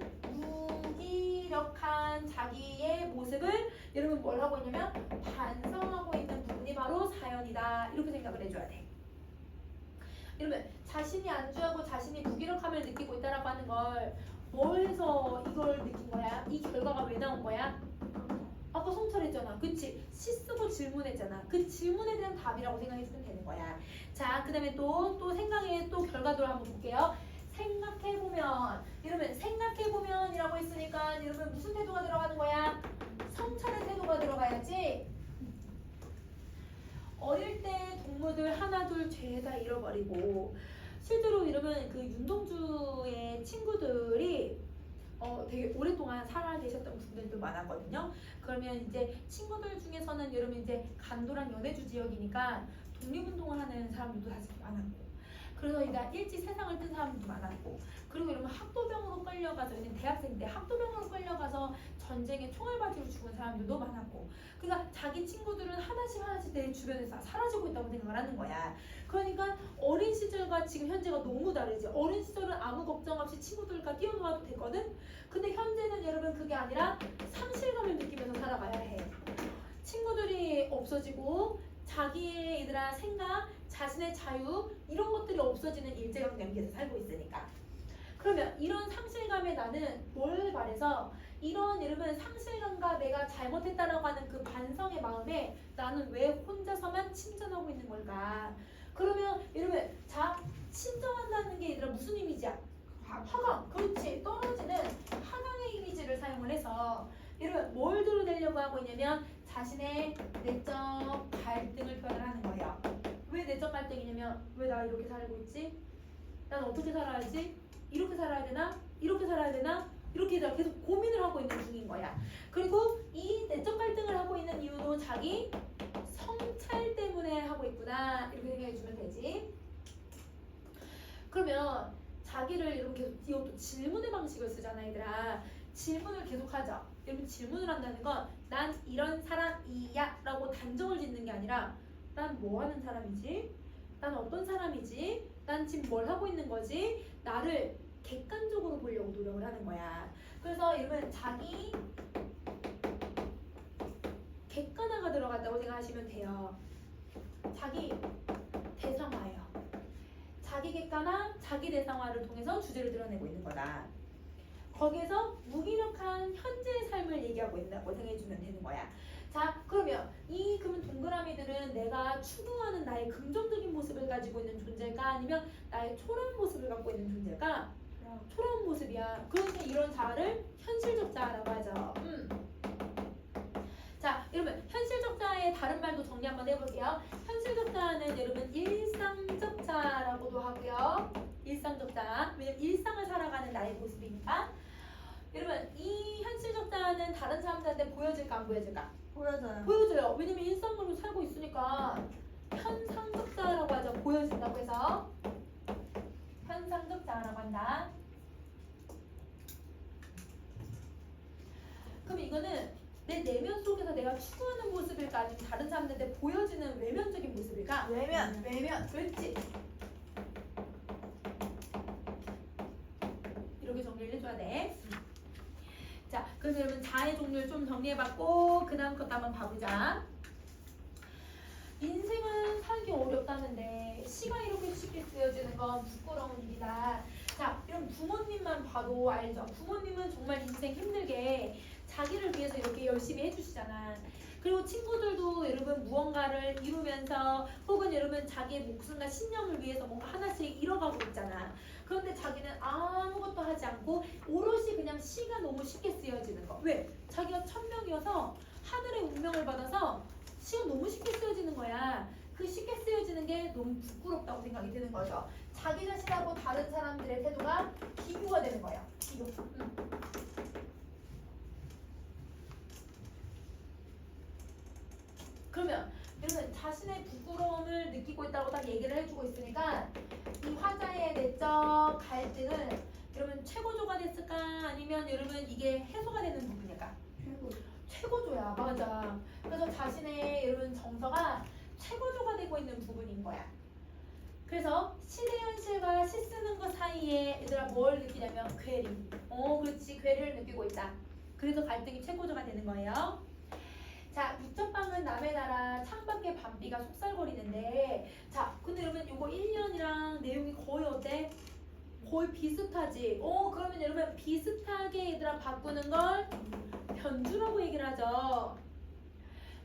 무기력한 자기의 모습을 여러분 뭘 하고 있냐면 반성하고 있는 부분이 바로 사연이다. 이렇게 생각을 해줘야 돼. 여러분 자신이 안주하고 자신이 무기력함을 느끼고 있다라고 하는 걸 뭘 해서 이걸 느낀 거야? 이 결과가 왜 나온 거야? 아까 성찰했잖아. 그치? 시 쓰고 질문했잖아. 그 질문에 대한 답이라고 생각해주면 되는 거야. 자, 그 다음에 또 생각의 또 결과도를 한번 볼게요. 생각해보면 여러분 생각해보면이라고 했으니까 여러분 무슨 태도가 들어가는 거야? 성찰의 태도가 들어가야지. 어릴 때 동무들 하나 둘 죄다 잃어버리고 실제로 여러분 그 윤동주의 친구들이 되게 오랫동안 살아 계셨던 분들도 많았거든요. 그러면 이제 친구들 중에서는 여러분 이제 간도랑 연해주 지역이니까 독립운동을 하는 사람들도 사실 많았고 그래서 이제 일찍 세상을 뜬 사람들도 많았고 그리고 여러분 학도병으로 끌려가서 대학생 때 학도병으로 끌려가서 전쟁에 총알 바지로 죽은 사람들도 많았고 그러니까 자기 친구들은 하나씩 내 주변에서 사라지고 있다고 생각을 하는 거야. 그러니까 어린 시절과 지금 현재가 너무 다르지. 어린 시절은 아무 걱정 없이 친구들과 뛰어놀아도 됐거든. 근데 현재는 여러분 그게 아니라 상실감을 느끼면서 살아가야 해. 친구들이 없어지고 자기의 얘들아 생각, 자신의 자유 이런 것들이 없어지는 일제강점기에서 살고 있으니까. 그러면 이런 상실감에 나는 뭘 바래서 이런 여러분 상실감과 내가 잘못했다라고 하는 그 반성의 마음에 나는 왜 혼자서만 침전하고 있는 걸까? 그러면 여러분 침전한다는 게 얘들아 무슨 이미지야? 하강. 그렇지. 떨어지는 하강의 이미지를 사용을 해서 여러분 뭘 드러내려고 하고 있냐면 자신의 내적 갈등을 표현하는 거예요. 왜 내적 갈등이냐면 왜 나 이렇게 살고 있지? 난 어떻게 살아야지? 이렇게 살아야 되나? 이렇게 살아야 되나? 이렇게 계속 고민을 하고 있는 중인 거야. 그리고 이 내적 갈등을 하고 있는 이유도 자기 성찰 때문에 하고 있구나 이렇게 생각해 주면 되지. 그러면 자기를 이렇게 계속 이것도 질문의 방식을 쓰잖아 얘들아. 질문을 계속 하자. 여러분 질문을 한다는 건 난 이런 사람이야 라고 단정을 짓는 게 아니라 난 뭐 하는 사람이지? 난 어떤 사람이지? 난 지금 뭘 하고 있는 거지? 나를 객관적으로 보려고 노력을 하는 거야. 그래서 여러분 자기 객관화가 들어갔다고 생각하시면 돼요. 자기 대상화예요. 자기 객관화, 자기 대상화를 통해서 주제를 드러내고 있는 거다. 거기에서 무기력한 현재의 삶을 얘기하고 있다고 생각해주면 되는 거야. 자, 그러면 이 그러면 동그라미들은 내가 추구하는 나의 긍정적인 모습을 가지고 있는 존재일까? 아니면 나의 초라한 모습을 갖고 있는 존재일까? 초라한 모습이야. 그러니까 이런 자아를 현실적 자아라고 하죠. 자, 여러분 현실적 자아의 다른 말도 정리 한번 해볼게요. 현실적 자아는 여러분 일상적 자아라고도 하고요. 일상적 자아. 왜냐면 일상을 살아가는 나의 모습이니까. 여러분 이 현실적 자아는 다른 사람들한테 보여질까 안 보여질까? 보여줘요. 보여줘요. 왜냐면 일상으로 살고 있으니까 현상적 자아라고 하죠. 보여진다고 해서. 한다. 그럼 이거는 내 내면 속에서 내가 추구하는 모습일까 아니면 다른 사람들한테 보여지는 외면적인 모습일까? 외면. 외면. 그렇지. 이렇게 정리를 해줘야 돼. 자, 그럼 여러분 자의 종류를 좀 정리해봤고 그 다음 것도 한번 봐보자. 인생은 살기 어렵다는데 시가 이렇게 쉽게 쓰여지는 건 부끄러운 일이다. 자, 이런 부모님만 봐도 알죠? 부모님은 정말 인생 힘들게 자기를 위해서 이렇게 열심히 해주시잖아. 그리고 친구들도 여러분 무언가를 이루면서 혹은 여러분 자기의 목숨과 신념을 위해서 뭔가 하나씩 이뤄가고 있잖아. 그런데 자기는 아무것도 하지 않고 오롯이 그냥 시가 너무 쉽게 쓰여지는 거. 왜? 자기가 천명이어서 하늘의 운명을 받아서 시가 너무 쉽게 쓰여지는 거야. 그 쉽게 쓰여지는 게 너무 부끄럽다고 생각이 드는 거죠. 자기 자신하고 다른 사람들의 태도가 비교가 되는 거야. 비교. 그러면 여러분 자신의 부끄러움을 느끼고 있다고 딱 얘기를 해주고 있으니까 이 화자의 내적 갈등은 여러분 최고조가 됐을까 아니면 여러분 이게 해소가 되는 부분일까? 최고조야. 맞아. 그래서 자신의 여러분 정서가 최고조가 되고 있는 부분인 거야. 그래서 시대 현실과 시 쓰는 것 사이에 얘들아 뭘 느끼냐면 괴리. 그렇지. 괴리를 느끼고 있다. 그래서 갈등이 최고조가 되는 거예요. 자, 육전방은 남의 나라 창밖에 밤비가 속살거리는데 자, 근데 여러분 요거 1년이랑 내용이 거의 어때? 거의 비슷하지? 그러면 여러분 비슷하게 얘들아 바꾸는 걸 변주라고 얘기를 하죠.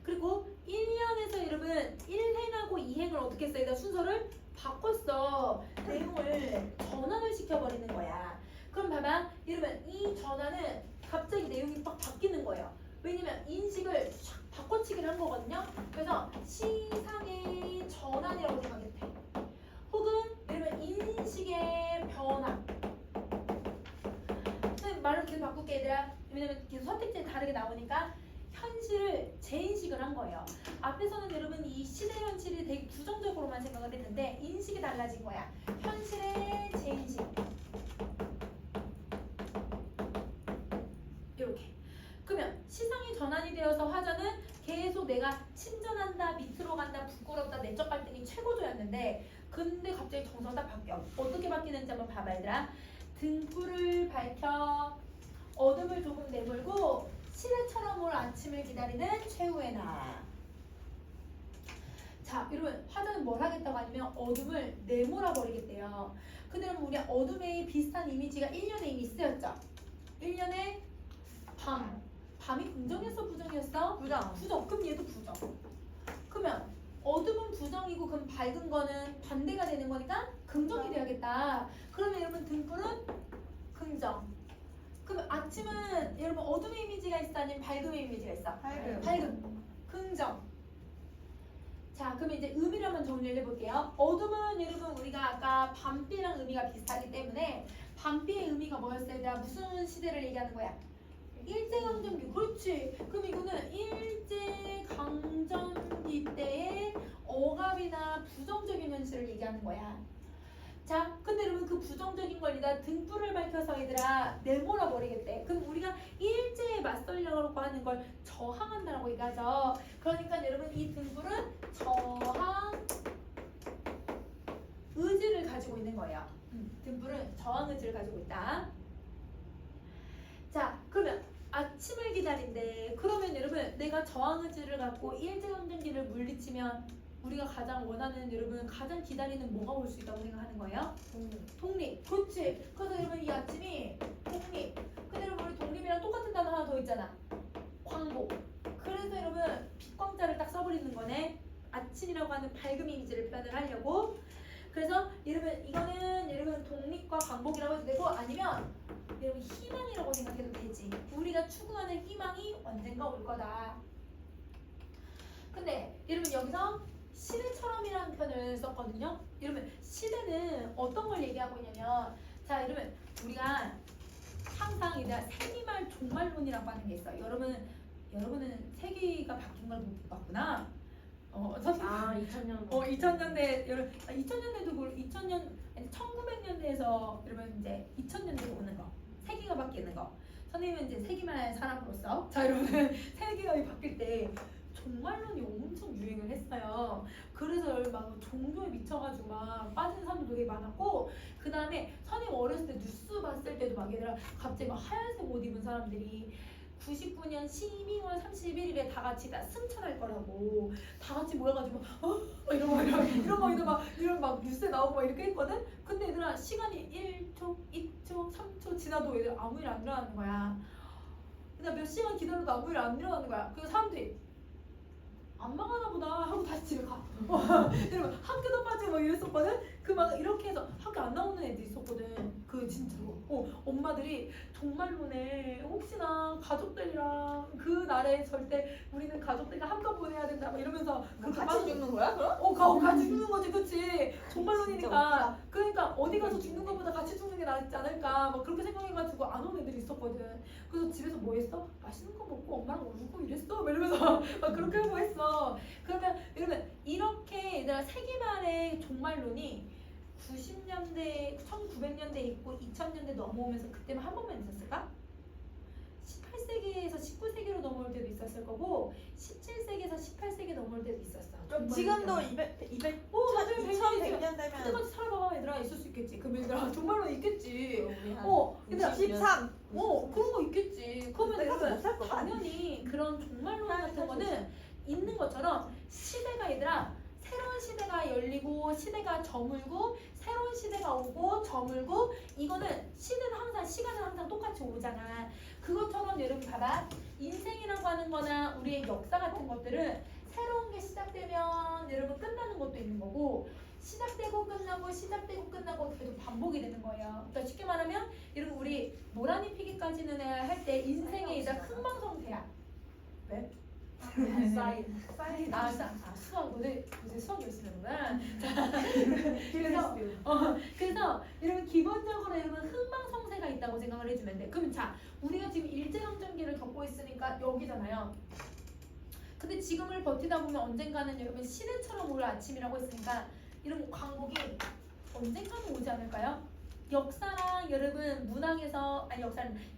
그리고 1년에서 여러분 1행하고 2행을 어떻게 했어? 얘들아 순서를 바꿨어. 내용을 전환을 시켜버리는 거야. 그럼 봐봐. 여러분 이 전환은 갑자기 내용이 막 바뀌는 거예요. 왜냐면 인식을 샥 바꿔치기를 한 거거든요. 그래서 시상의 전환이라고 생각해도 돼. 혹은 여러분 인식의 변화. 선생님 말을 계속 바꿀게 얘들아. 왜냐면 계속 선택지에 다르게 나오니까 현실을 재인식을 한 거예요. 앞에서는 여러분 이 시대 현실이 되게 부정적으로만 생각을 했는데 인식이 달라진 거야. 현실의 재인식. 이렇게. 그러면 시상이 전환이 되어서 화자는 계속 내가 친전한다, 밑으로 간다, 부끄럽다, 내적 갈등이 최고조였는데 근데 갑자기 정서가 딱 바뀌어. 어떻게 바뀌는지 한번 봐봐 얘들아. 등불을 밝혀 어둠을 조금 내몰고 시대처럼 올 아침을 기다리는 최후의 나. 자, 여러분 화자는 뭘 하겠다고 하냐면 어둠을 내몰아 버리겠대요. 근데 여러분 우리 어둠의 비슷한 이미지가 1년에 이미 쓰였죠. 1년에 밤. 밤이 긍정이었어 부정이었어? 부정. 부정. 그럼 얘도 부정. 그러면 어둠은 부정이고 그럼 밝은 거는 반대가 되는 거니까 긍정이 돼야겠다. 그러면 여러분 등불은 긍정. 그럼 아침은 여러분 어둠의 이미지가 있어 아니면 밝음의 이미지가 있어? 밝음. 밝음. 긍정. 자, 그러면 이제 의미를 한번 정리를 해볼게요. 어둠은 여러분 우리가 아까 밤비랑 의미가 비슷하기 때문에 밤비의 의미가 뭐였어요? 내가 무슨 시대를 얘기하는 거야? 일제강점기. 그렇지. 그럼 이거는 일제강점기 때의 억압이나 부정적인 현실을 얘기하는 거야. 자, 근데 여러분 그 부정적인 걸 얘들아 등불을 밝혀서 얘들아 내몰아 버리겠대. 그럼 우리가 일제에 맞서려고 하는 걸 저항한다라고 얘기하죠. 그러니까 여러분 이 등불은 저항 의지를 가지고 있는 거예요. 등불은 저항 의지를 가지고 있다. 자, 그러면 아침을 기다린대. 그러면 여러분 내가 저항 의지를 갖고 일제강점기를 물리치면 우리가 가장 원하는 여러분 가장 기다리는 뭐가 올 수 있다고 생각하는 거예요? 독립. 그렇지. 그래서 여러분 이 아침이 독립. 근데 여러분 우리 독립이랑 똑같은 단어 하나 더 있잖아. 광복. 그래서 여러분 빛광자를 딱 써버리는 거네. 아침이라고 하는 밝음 이미지를 표현을 하려고. 그래서 여러분 이거는 여러분 독립과 광복이라고 해도 되고 아니면 여러분 희망이라고 생각해도 되지. 우리가 추구하는 희망이 언젠가 올 거다. 근데 여러분 여기서 시대처럼이라는 표현을 썼거든요. 여러분 시대는 어떤 걸 얘기하고 있냐면 자 여러분 우리가 항상 이제 세기말 종말론이라고 하는 게 있어요. 여러분은 세기가 바뀐 걸 못 봤구나. 선생님 아 2000년. 2000년대 여러분 2000년대도 1900년대에서 여러분 이제 2000년대로 오는 거 세기가 바뀌는 거 선생님은 이제 세기만의 사람으로서 자 여러분 세기가 바뀔 때 종말론이 엄청 유행을 했어요. 그래서 막 종교에 미쳐가지고 막 빠진 사람도 되게 많았고 그 다음에 선생님 어렸을 때 뉴스 봤을 때도 막 얘들아 갑자기 막 하얀색 옷 입은 사람들이 99년 12월 31일에 다 같이 다 승천할 거라고 다 같이 모여가지고 막 이런 막 뉴스에 나오고 막 이렇게 했거든. 근데 얘들아 시간이 1초, 2초, 3초 지나도 얘들 아무 일 안 일어나는 거야. 그냥 몇 시간 기다려도 아무 일 안 일어나는 거야. 그래서 사람들이 안 망하나 보다 하고 다시 집에 가. 이러면 학교도 빠지고 막 이랬었거든. 그 막 이렇게 해서 학교 안 나오는 애들 있었거든. 그 진짜로. 엄마들이 정말로네 혹시나 가족들이랑 그 날에 절대 우리는 가족들이랑 한껏 보내야 된다 막 이러면서 같이 죽는 거야 그럼? 같이 죽는 거지, 그치? 정말론이니까. 진짜 그러니까 어디 가서 죽는 것보다 같이 죽는 게 낫지 않을까 막 그렇게 생각해가지고 안 오는 애들이 있었거든. 그래서 집에서 뭐 했어? 맛있는 거 먹고 엄마랑 울고 이랬어? 막 이러면서 막 그렇게 하고 했어. 그러면 여러분 이렇게 얘들아 세기말의 종말론이 90년대, 1900년대 있고 2000년대 넘어오면서 그때만 한 번만 있었을까? 18세기에서 19세기로 넘어올 때도 있었을 거고 17세기에서 18세기 넘어올 때도 있었어. 그럼 지금도 2100년 그때까지 되면 살아봐봐 얘들아. 있을 수 있겠지. 그럼 얘들아 종말론 있겠지. 우리 얘들아 13 그런 거 있겠지. 그러면 그때까지 여러분 못살 것 같아. 당연히 그런 종말론 같은 거는 있는 것처럼 시대가 얘들아 새로운 시대가 열리고 시대가 저물고 새로운 시대가 오고 저물고 이거는 시간은 항상 똑같이 오잖아. 그것처럼 여러분 봐봐. 인생이라고 하는 거나 우리의 역사 같은 것들은 새로운 게 시작되면 여러분 끝나는 것도 있는 거고 시작되고 끝나고 시작되고 끝나고 계속 반복이 되는 거예요. 그러니까 쉽게 말하면 여러분 우리 노란이 피기까지는 할 때 인생의 이제 흥망성쇠야. 왜? 사인 수학 오늘 요새 수학 열심히 하는구나. 그래서 여러분 기본적으로 여러분 흥망성쇠가 있다고 생각을 해주면 돼. 그럼 자 우리가 지금 일제강점기를 겪고 있으니까 여기잖아요. 근데 지금을 버티다 보면 언젠가는 여러분 시대처럼 올 아침이라고 했으니까 이런 광복이 언젠가는 오지 않을까요? 역사랑 여러분 문학에서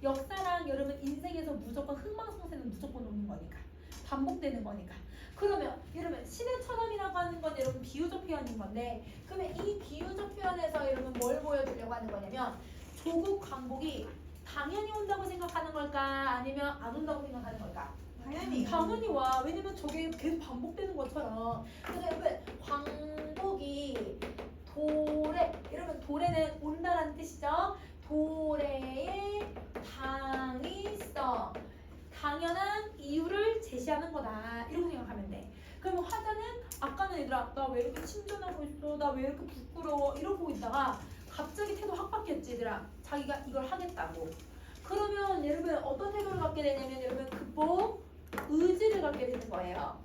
역사랑 여러분 인생에서 무조건 흥망성쇠는 무조건 오는 거니까. 반복되는 거니까. 그러면 여러분 시대처럼이라고 하는 건 여러분 비유적 표현인 건데 그러면 이 비유적 표현에서 여러분 뭘 보여주려고 하는 거냐면 조국 광복이 당연히 온다고 생각하는 걸까 아니면 안 온다고 생각하는 걸까? 당연히 와. 왜냐면 저게 계속 반복되는 것처럼. 그래서 여러분 광복이 여러분 도래는 온다라는 뜻이죠. 도래의 당위성 당연한 이유를 제시하는 거다. 이렇게 생각하면 돼. 그러면 화자는 아까는 얘들아 나 왜 이렇게 침전하고 있어? 나 왜 이렇게 부끄러워? 이러고 있다가 갑자기 태도 확 바뀌었지 얘들아. 자기가 이걸 하겠다고. 그러면 여러분 어떤 태도를 갖게 되냐면 여러분 극복 의지를 갖게 되는 거예요.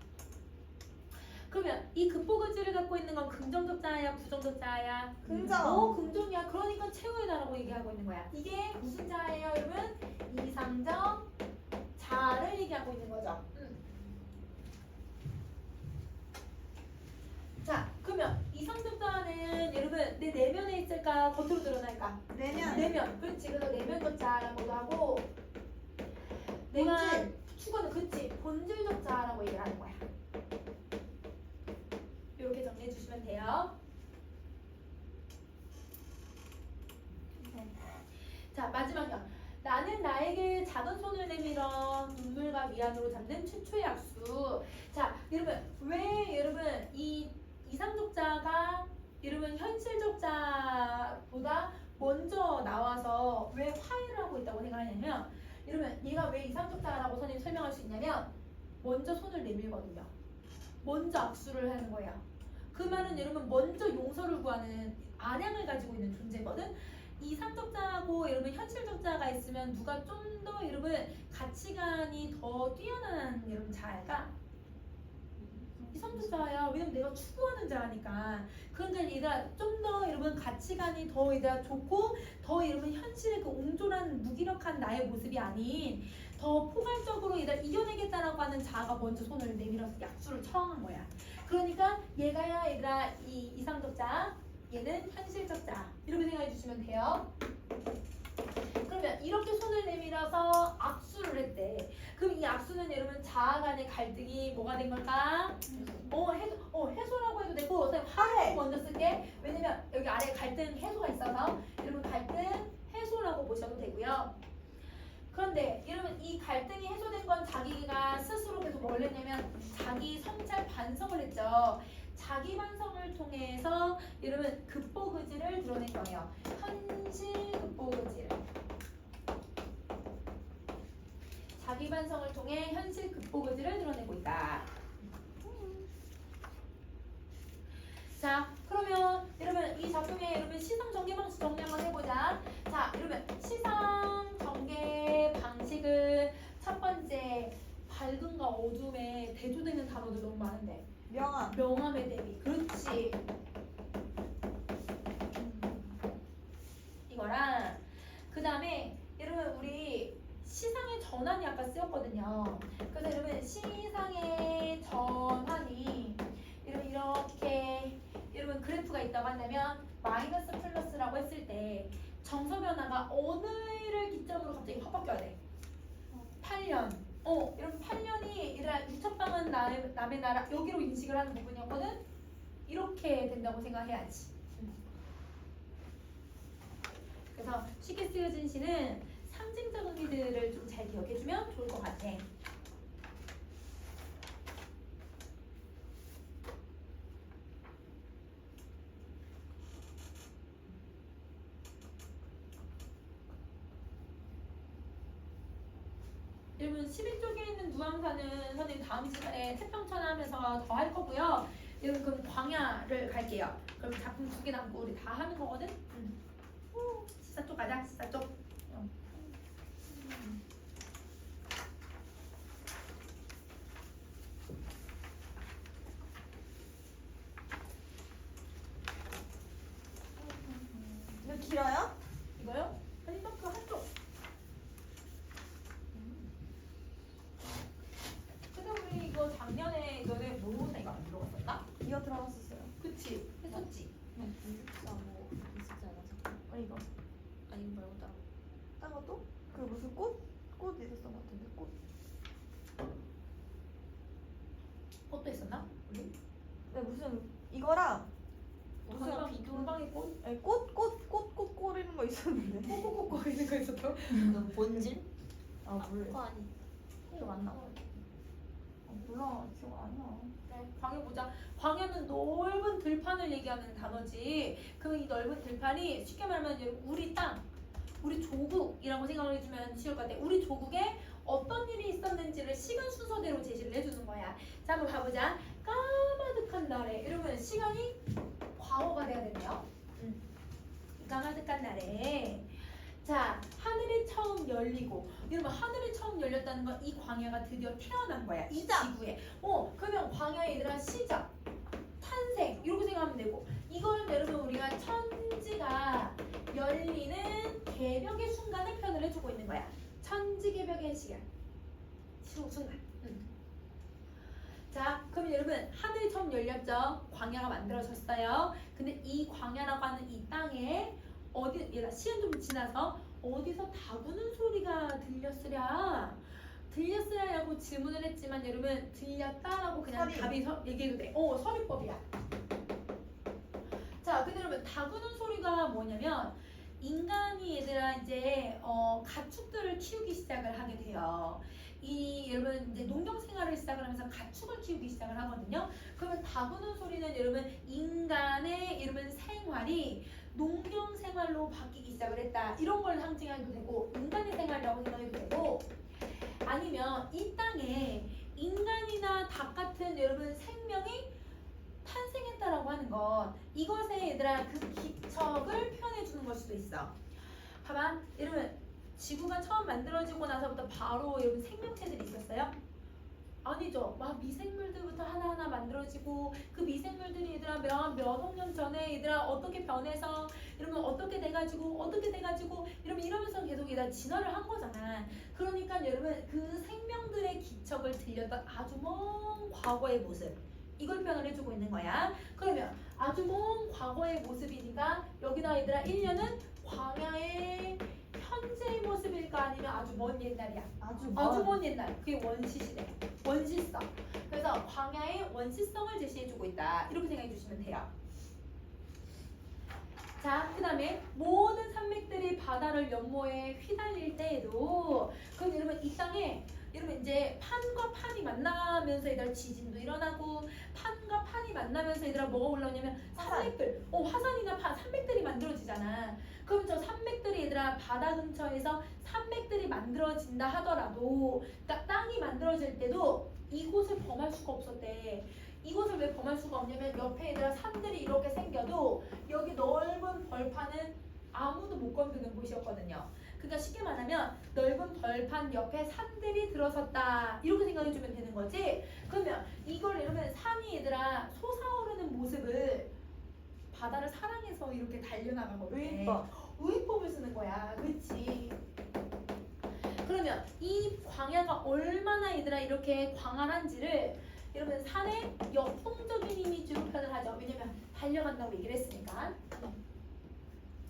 그러면 이 극복 의지를 갖고 있는 건 긍정적 자아야 부정적 자아야? 긍정이야. 그러니까 최후의 나라고 얘기하고 있는 거야. 이게 무슨 자아예요 여러분? 이상적 자아를 얘기하고 있는 거죠. 자, 그러면 이상적 자아는 여러분 내 내면에 있을까? 겉으로 드러날까? 내면. 그렇지. 그래서 내면적 자아라고도 하고 내가 추구하는 그치. 본질적 자아라고 얘기를 하는 거야. 이렇게 정리해 주시면 돼요. 자, 마지막이요. 나는 나에게 작은 손을 내밀어 눈물과 미안으로 잡는 최초의 악수. 자, 여러분 왜 여러분 이 이상적자가 여러분 현실적자보다 먼저 나와서 왜 화해를 하고 있다고 생각하냐면 여러분 얘가 왜 이상적자라고 선생님 설명할 수 있냐면 먼저 손을 내밀거든요. 먼저 악수를 하는 거예요. 그 말은 여러분 먼저 용서를 구하는 아량을 가지고 있는 존재거든. 이상적자하고 여러분 현실적자가 있으면 누가 좀 더 여러분 가치관이 더 뛰어난 여러분 자아일까? 이상적자야. 왜냐면 내가 추구하는 자니까. 그러니까 얘가 좀 더 여러분 가치관이 더 얘가 좋고 더 여러분 현실의 그 옹졸한 무기력한 나의 모습이 아닌 더 포괄적으로 얘가 이겨내겠다라고 하는 자아가 먼저 손을 내밀어서 약수를 청한 거야. 그러니까 얘가야 얘들아 이 이상적자, 얘는 현실적자 이렇게 생각해 주시면 돼요. 그러면 이렇게 손을 내밀어서 악수를 했대. 그럼 이 악수는 여러분 자아 간의 갈등이 뭐가 된 걸까? 해소라고 해도 되고 선생님 화해 먼저 쓸게. 왜냐면 여기 아래 갈등 해소가 있어서 여러분 갈등 해소라고 보셔도 되고요. 그런데 여러분 이 갈등이 해소된 건 자기가 스스로 계속 뭘 했냐면 자기 성찰 반성을 했죠. 자기 반성을 통해서 여러분 극복 의지를 드러낸 거예요. 현실 극복 의지를. 자기 반성을 통해 현실 극복 의지를 드러내고 있다. 자, 그러면 여러분 이 작품에 여러분 시상 전개 방식 정리 한번 해보자. 자, 여러분 시상 전개 방식은 첫 번째 밝음과 어둠에 대조되는 단어들 너무 많은데 명함. 명함의 대비. 그렇지. 이거랑 그 다음에 여러분 우리 시상의 전환이 아까 쓰였거든요. 그래서 여러분 시상의 전환이 여러분 이렇게 여러분 그래프가 있다고 한다면 마이너스 플러스라고 했을 때 정서 변화가 어느 해를 기점으로 갑자기 확 바뀌어야 돼. 8년. 여러분 8년이 얘들아 유척방은 남의 나라 여기로 인식을 하는 부분이었거든. 이렇게 된다고 생각해야지. 그래서 쉽게 쓰여진 시는 상징적 의미들을 좀 잘 기억해주면 좋을 것 같아. 여러분 11쪽에 있는 누앙사는 선생님 다음 시간에 태평천하면서 더 할 거고요. 여러분 그럼 광야를 갈게요. 그럼 작품 2개 남고 우리 다 하는 거거든. 시사 쪽 가자. 시사 쪽. 이거 길어요? 이거요? 아니 그 한쪽. 근데 우리 이거 작년에 너네 모의고사 이거 안 들어갔었나? 이거 들어갔었어요. 그치? 했었지? 기숙사 뭐 있었지 않았어? 이거. 아니 이거 말고 따로. 딴 것도? 그 무슨 꽃? 꽃 있었던 것 같은데 꽃. 꽃도 있었나? 우리? 네 무슨 이거랑 무슨 동방의 꽃? 네, 꽃 꼬리는 거 있었는데. 꼬꼬꼬 거리는 거 있었어? 본질? 아 몰라. 그거 아니. 기억 안 나. 몰라 기억 안 나. 네, 광야 보자. 광야는 넓은 들판을 얘기하는 단어지. 그럼 이 넓은 들판이 쉽게 말하면 우리 땅, 우리 조국이라고 생각을 해주면 쉬울 것 같아. 우리 조국에 어떤 일이 있었는지를 시간 순서대로 제시를 해주는 거야. 자, 한번 가보자. 까마득한 날에. 여러분 시간이 과거가 돼야 되네요. 까마득한 날에. 자, 하늘이 처음 열리고. 여러분 하늘이 처음 열렸다는 건 이 광야가 드디어 태어난 거야. 이 지구에. 그러면 광야의 얘들아 시작, 탄생 이렇게 생각하면 되고, 이걸 여러분 우리가 천지가 열리는 개벽의 순간을 표현을 해주고 있는 거야. 천지 개벽의 시간, 순간. 자, 그러면 여러분 하늘이 처음 열렸죠. 광야가 만들어졌어요. 근데 이 광야라고 하는 이 땅에 어디 얘들아 시간 좀 지나서 어디서 다구는 소리가 들렸으랴라고 질문을 했지만 여러분 들렸다라고 그냥 서리. 답이 얘기해도 돼. 서리법이야. 자, 근데 여러분 다구는 소리가 뭐냐면 인간이 얘들아 이제 가축들을 키우기 시작을 하게 돼요. 이 여러분 이제 농경 생활을 시작을 하면서 가축을 키우기 시작을 하거든요. 그러면 다구는 소리는 여러분 인간의 여러분 생활이 농경 생활로 바뀌기 시작을 했다. 이런 걸 상징해도 되고 인간의 생활이라고 생각해도 되고, 아니면 이 땅에 인간이나 닭 같은 여러분 생명이 탄생했다라고 하는 것, 이것에 얘들아 그 기척을 표현해 주는 걸 수도 있어. 봐봐, 여러분 지구가 처음 만들어지고 나서부터 바로 여러분 생명체들이 있었어요? 아니죠. 막 미생물들부터 하나하나 만들어지고, 그 미생물들이 얘들아 몇 억 년 전에 얘들아 어떻게 변해서 이러면 어떻게 돼가지고 이러면 이러면서 계속 얘들아 진화를 한 거잖아. 그러니까 여러분 그 생명들의 기척을 들렸던 아주 먼 과거의 모습, 이걸 표현을 해주고 있는 거야. 그러면 아주 먼 과거의 모습이니까 여기다 얘들아 1년은 광야의 현재의 모습일까 아니면 아주 먼 옛날이야? 아주 먼 옛날. 그게 원시시대. 원시성. 그래서 광야의 원시성을 제시해주고 있다. 이렇게 생각해 주시면 돼요. 자, 그 다음에 모든 산맥들이 바다를 연모에 휘날릴 때에도 그럼 여러분 이 땅에 여러분 이제 판과 판이 만나면서 얘들아 지진도 일어나고 판과 판이 만나면서 얘들아 뭐가 올라오냐면 산맥들 화산이나 산맥들이 만들어지잖아. 그럼 저 산맥들이 얘들아 바다 근처에서 산맥들이 만들어진다 하더라도 그러니까 땅이 만들어질 때도 이곳을 범할 수가 없었대. 이곳을 왜 범할 수가 없냐면 옆에 얘들아 산들이 이렇게 생겨도 여기 넓은 벌판은 아무도 못 건드는 곳이었거든요. 그러니까 쉽게 말하면 넓은 벌판 옆에 산들이 들어섰다 이렇게 생각해주면 되는 거지. 그러면 이걸 이러면 산이 얘들아 솟아오르는 모습을 바다를 사랑해서 이렇게 달려나가거든. 의법을 쓰는 거야. 그렇지. 그러면 이 광야가 얼마나 얘들아 이렇게 광활한지를 여러분 산의 역동적인 이미지로 표현을 하죠. 왜냐면 달려간다고 얘기를 했으니까.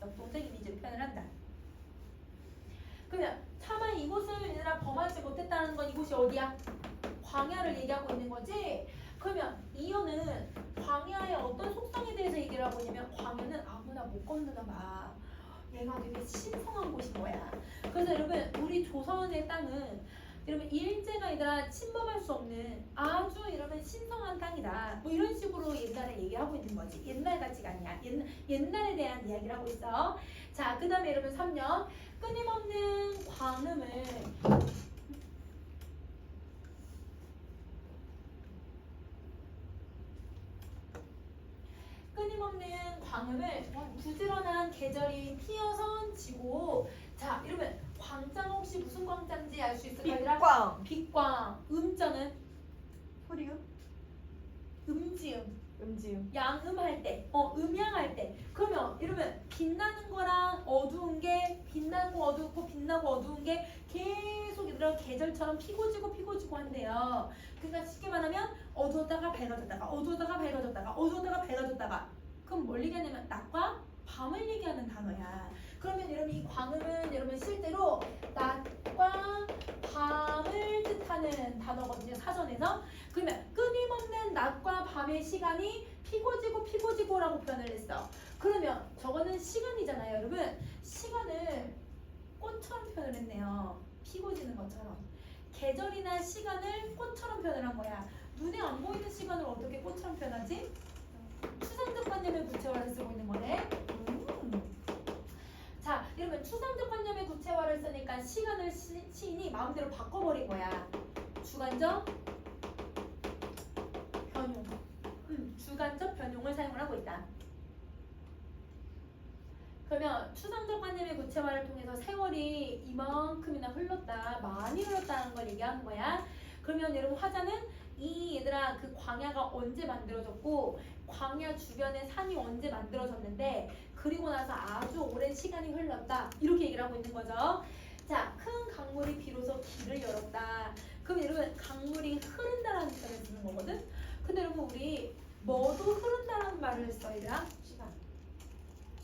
역동적 이미지로 표현을 한다. 그러면 차마 이곳을 얘들아 범하지 못했다는 건 이곳이 어디야? 광야를 얘기하고 있는 거지. 그러면 이어는 광야의 어떤 속성에 대해서 얘기를 하고 있냐면 광야는 아무나 못 건너나 봐. 얘가 되게 신성한 곳인 거야. 그래서 여러분 우리 조선의 땅은 여러분 일제가 얘들아 침범할 수 없는 아주 이러면 신성한 땅이다. 뭐 이런 식으로 옛날에 얘기하고 있는 거지. 옛날 가치가 아니야. 옛날에 대한 이야기를 하고 있어. 자, 그 다음에 여러분 3년 끊임없는 광음을 부지런한 계절이 피어선 지고. 자, 이러면 광장 혹시 무슨 광장인지 알 수 있을까요? 빛광. 음자는 소리요? 음지음. 음지음. 양음할 때, 음양할 때. 그러면 이러면 빛나는 거랑 어두운 게 빛나고 어둡고 빛나고 어두운 게 계속 이런 계절처럼 피고지고 피고지고 한대요. 그러니까 쉽게 말하면 어두웠다가 밝아졌다가 어두웠다가 밝아졌다가 어두웠다가 밝아졌다가. 그럼 뭘 얘기하냐면 낮과 밤을 얘기하는 단어야. 그러면 여러분 이 광음은 여러분 실제로 낮과 밤을 뜻하는 단어거든요. 사전에서. 그러면 끊임없는 낮과 밤의 시간이 피고지고 피고지고라고 표현을 했어. 그러면 저거는 시간이잖아요. 여러분 시간을 꽃처럼 표현을 했네요. 피고지는 것처럼. 계절이나 시간을 꽃처럼 표현을 한 거야. 눈에 안 보이는 시간을 어떻게 꽃처럼 표현하지? 추상적 관념의 구체화를 쓰고 있는 거네. 자, 이러면 추상적 관념의 구체화를 쓰니까 시간을 시인이 마음대로 바꿔버린 거야. 주관적 변용. 주관적 변용을 사용을 하고 있다. 그러면 추상적 관념의 구체화를 통해서 세월이 이만큼이나 흘렀다, 많이 흘렀다는 걸 얘기하는 거야. 그러면 여러분 화자는 이 얘들아 그 광야가 언제 만들어졌고 광야 주변에 산이 언제 만들어졌는데 그리고 나서 아주 오랜 시간이 흘렀다 이렇게 얘기를 하고 있는 거죠. 자, 큰 강물이 비로소 길을 열었다. 그럼 여러분 강물이 흐른다라는 표현을 쓰는 거거든. 근데 여러분 우리 뭐도 흐른다라는 말을 써 얘들아. 시간.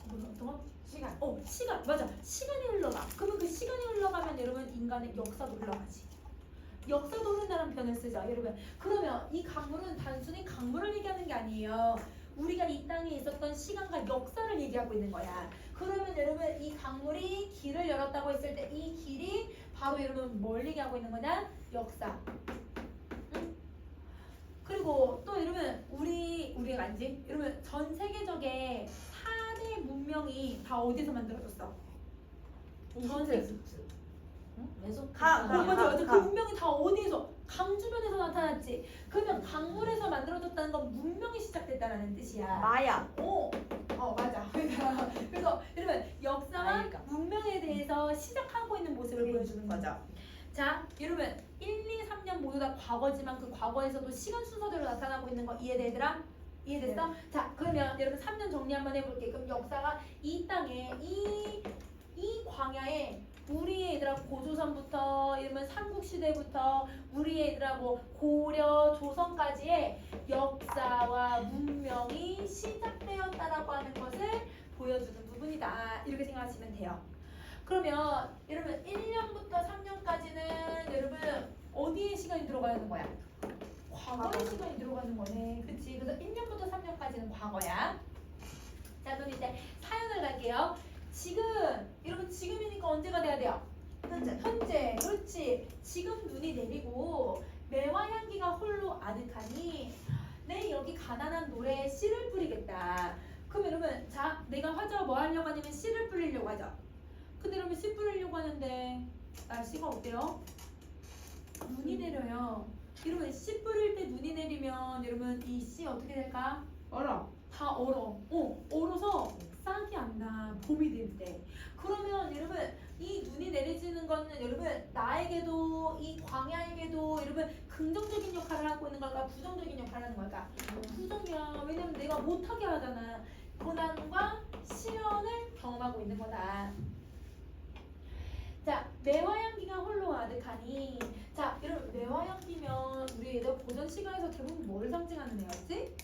뭐 어떤 거? 시간. 시간. 맞아. 시간이 흘러가. 그러면 그 시간이 흘러가면 여러분 인간의 역사도 흘러가지. 역사도 흐른다는 표현을 쓰죠. 여러분. 그러면 이 강물은 단순히 강물을 얘기하는 게 아니에요. 우리가 이 땅에 있었던 시간과 역사를 얘기하고 있는 거야. 그러면 여러분 이 강물이 길을 열었다고 했을 때 이 길이 바로 여러분 뭘 얘기하고 있는 거냐? 역사. 응? 그리고 또 여러분 우리가 알지? 여러분 전 세계적의 4대 문명이 다 어디서 만들어졌어? 전 세계. 맞아. 그 문명이 다 어디에서? 강 주변에서 나타났지. 그러면 강물에서 만들어졌다는 건 문명이 시작됐다는 뜻이야. 마야. 맞아. 그래서 여러분 역사와 문명에 대해서 시작하고 있는 모습을 보여주는 거죠. 자, 여러분 1, 2, 3년 모두 다 과거지만 그 과거에서도 시간 순서대로 나타나고 있는 거 이해되더라? 이해됐어? 네. 자, 그러면 여러분 3년 정리 한번 해볼게. 그럼 역사가 이 땅에 이 광야에 우리 얘들아 고조선부터 이러면 삼국시대부터 우리 얘들아 뭐 고려 조선까지의 역사와 문명이 시작되었다라고 하는 것을 보여주는 부분이다. 이렇게 생각하시면 돼요. 그러면 여러분 1년부터 3년까지는 여러분 어디에 시간이 들어가는 거야? 과거의 시간이 들어가는 거네. 그치? 그래서 1년부터 3년까지는 과거야. 자, 그럼 이제 사연을 갈게요. 지금, 여러분 지금이니까 언제가 돼야 돼요? 현재. 그렇지. 지금 눈이 내리고 매화 향기가 홀로 아득하니 내 여기 가난한 노래에 씨를 뿌리겠다. 그럼 여러분, 자, 내가 화자 뭐 하려고 하냐면 씨를 뿌리려고 하죠. 근데 여러분 씨 뿌리려고 하는데 날씨가 어때요? 눈이 내려요. 여러분 씨 뿌릴 때 눈이 내리면 여러분 이 씨 어떻게 될까? 얼어. 다 얼어. 얼어서 싹이 안 나. 봄이 될 때. 그러면 여러분 이 눈이 내리지는 거는 여러분 나에게도 이 광야에게도 여러분 긍정적인 역할을 하고 있는 걸까? 부정적인 역할을 하는 걸까? 부정이야. 왜냐면 내가 못하게 하잖아. 고난과 시련을 경험하고 있는 거다. 자, 매화향기가 홀로 아득하니. 자, 여러분 매화향기면 우리 얘들 고전 시간에서 대부분 뭘 상징하는 애였지?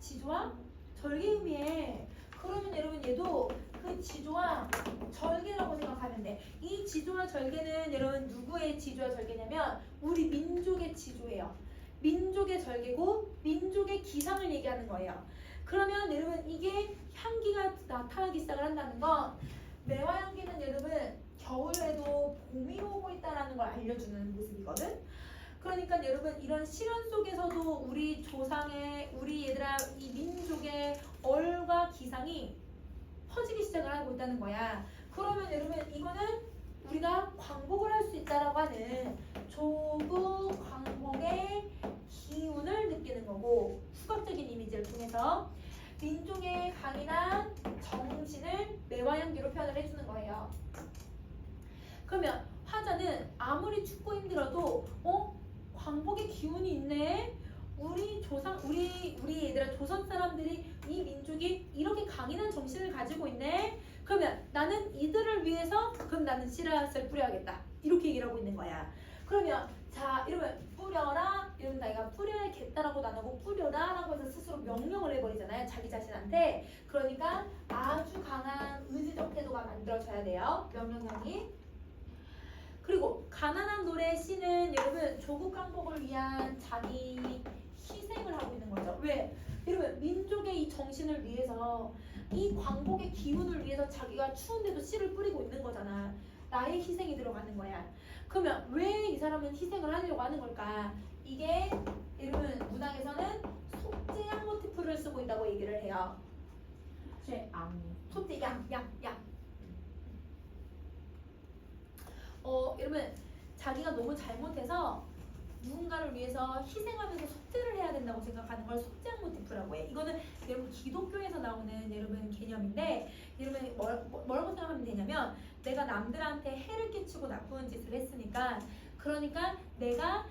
지조와 절개 의미에. 그러면 여러분 얘도 그 지조와 절개라고 생각하면 돼. 이 지조와 절개는 여러분 누구의 지조와 절개냐면 우리 민족의 지조예요. 민족의 절개고 민족의 기상을 얘기하는 거예요. 그러면 여러분 이게 향기가 나타나기 시작을 한다는 건 매화향기는 여러분 겨울에도 봄이 오고 있다는 걸 알려주는 모습이거든. 그러니까 여러분 이런 시련 속에서도 우리 조상의 우리 얘들아 이 민족의 얼과 기상이 퍼지기 시작을 하고 있다는 거야. 그러면 여러분 이거는 우리가 광복을 할 수 있다라고 하는 조국 광복의 기운을 느끼는 거고 후각적인 이미지를 통해서 민족의 강인한 정신을 매화향기로 표현을 해주는 거예요. 그러면 화자는 아무리 춥고 힘들어도 광복의 기운이 있네. 우리 조상 우리 얘들아 조선 사람들이 이 민족이 이렇게 강인한 정신을 가지고 있네. 그러면 나는 이들을 위해서 그럼 나는 씨앗을 뿌려야겠다. 이렇게 얘기를 하고 있는 거야. 그러면 자 이러면 뿌려라. 이러면 내가 뿌려야겠다라고 나누고 뿌려라라고 해서 스스로 명령을 해버리잖아요. 자기 자신한테. 그러니까 아주 강한 의지적 태도가 만들어져야 돼요. 명령량이. 그리고 가난한 노래의 씨는 여러분 조국 강복을 위한 자기 희생을 하고 있는 거죠. 왜? 여러분 민족의 이 정신을 위해서 이 광복의 기운을 위해서 자기가 추운데도 씨를 뿌리고 있는 거잖아. 나의 희생이 들어가는 거야. 그러면 왜 이 사람은 희생을 하려고 하는 걸까? 이게 여러분 문학에서는 속죄양 모티프를 쓰고 있다고 얘기를 해요. 속죄 양. 여러분 자기가 너무 잘못해서 누군가를 위해서 희생하면서 속죄를 해야 된다고 생각하는 걸 속죄양 모티프라고 해. 이거는 여러분 기독교에서 나오는 여러분 개념인데 여러분 뭐라고 생각하면 되냐면 내가 남들한테 해를 끼치고 나쁜 짓을 했으니까 그러니까 내가